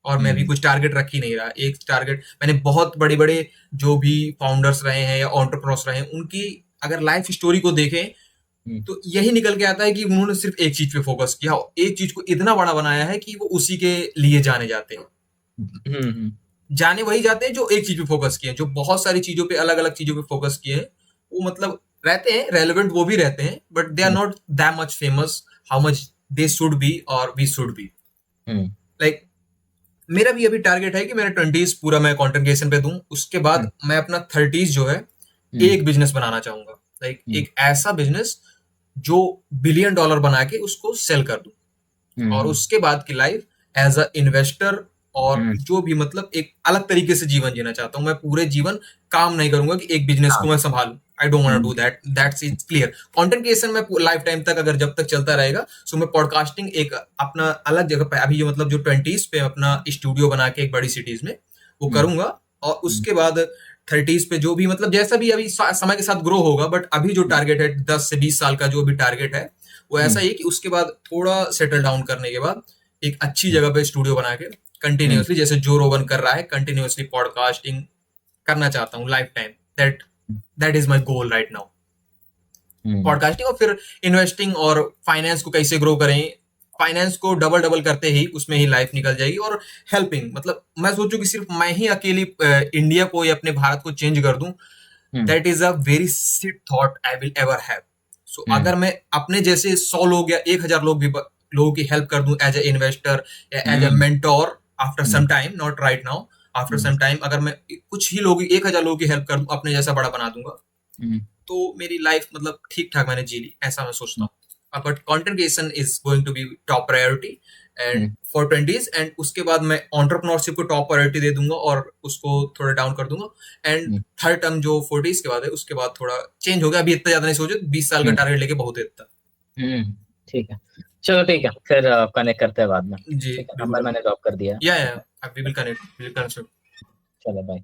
और मैं भी हम्म, कुछ टारगेट रख ही नहीं रहा। एक टारगेट मैंने, बहुत बड़े बड़े जो भी फाउंडर्स रहे हैं या एंटरप्रेन्योर्स रहे हैं, उनकी अगर लाइफ स्टोरी को देखें, हम्म, तो यही निकल के आता है कि उन्होंने सिर्फ एक चीज पे फोकस किया, एक चीज को इतना बड़ा बनाया है कि वो उसी के लिए जाने जाते हैं। हम्म, जाने वही जाते हैं जो एक चीज पे फोकस किए हैं। जो बहुत सारी चीजों पे, अलग अलग चीजों पे फोकस किए हैं, वो मतलब रहते हैं रेलेवेंट, वो भी रहते हैं, but they are hmm, not that much famous how much they should be और we should be. Hmm, like मेरा भी अभी टारगेट है कि मेरा 20s पूरा मैं कंटेंट क्रिएशन पे दूं, उसके बाद हम्म, मैं अपना 30s जो है, हम्म, एक बिजनेस बनाना चाहूंगा। लाइक हम्म, एक ऐसा बिजनेस जो $1 बिलियन बना के उसको सेल कर दूं, और हम्म, उसके बाद की लाइफ एज अ इन्वेस्टर, और हम्म, जो भी मतलब एक अलग तरीके से जीवन जीना चाहता हूँ। मैं पूरे जीवन काम नहीं करूंगा कि एक बिजनेस हाँ, को मैं संभालूं। I don't want to do hmm, that, that's is clear. Content creation में लाइफ टाइम तक, अगर जब तक चलता रहेगा, सो मैं पॉडकास्टिंग एक अपना अलग जगह पे, अभी जो मतलब जो 20s पे अपना स्टूडियो बना के एक बड़ी सिटीज में वो हम्म, करूंगा। और हम्म, उसके बाद 30s पे जो भी मतलब जैसा भी अभी समय के साथ ग्रो होगा, बट अभी जो टारगेट है 10 से 20 साल का, जो भी टारगेट है, वो ऐसा हम्म, ही है कि उसके बाद थोड़ा सेटल डाउन करने के बाद एक अच्छी जगह पे स्टूडियो बना के हम्म, कंटिन्यूअसली, जैसे जो रोगन कर रहा है, कंटिन्यूअसली पॉडकास्टिंग करना चाहता हूँ life time. That that is my goal right now. Hmm, podcasting, और फिर इन्वेस्टिंग और फाइनेंस को कैसे ग्रो करें। फाइनेंस को डबल डबल करते ही उसमें ही लाइफ निकल जाएगी। और हेल्पिंग, मतलब मैं सोचूं कि सिर्फ मैं ही अकेली इंडिया को या अपने भारत को चेंज कर दूं, hmm, that is a very sit thought I will ever have. So hmm, अगर मैं अपने जैसे 100 लोग या 1,000 लोग भी लोगों की हेल्प कर दूं एज ए इन्वेस्टर या as a hmm, mentor, after hmm, some time, not right now, after hmm, some time, अगर मैं कुछ ही लोग, 1,000 लोगों की हेल्प कर दूं, अपने जैसा बड़ा बना दूंगा, हम्म, तो मेरी लाइफ मतलब ठीक ठाक मैंने जी ली, ऐसा मैं सोचता हूँ। But content creation is going to be top priority and hmm, for 20s, and उसके बाद मैं एंटरप्रेन्योरशिप को टॉप प्रायोरिटी दे दूंगा और उसको थोड़ा डाउन कर दूंगा। एंड हम्म, थर्ड टर्म जो 40s के बाद है, उसके बाद थोड़ा चेंज हो गया। अभी इतना ज्यादा नहीं सोचे, 20 साल का हम्म, टारगेट लेके बहुत है इतना। ठीक है। चलो ठीक है, फिर कनेक्ट करते हैं बाद में। जी ठीक है, नंबर बिल्कुल। मैंने ड्रॉप कर दिया है। या ठीक है, we will connect, we will connect. चलो बाय।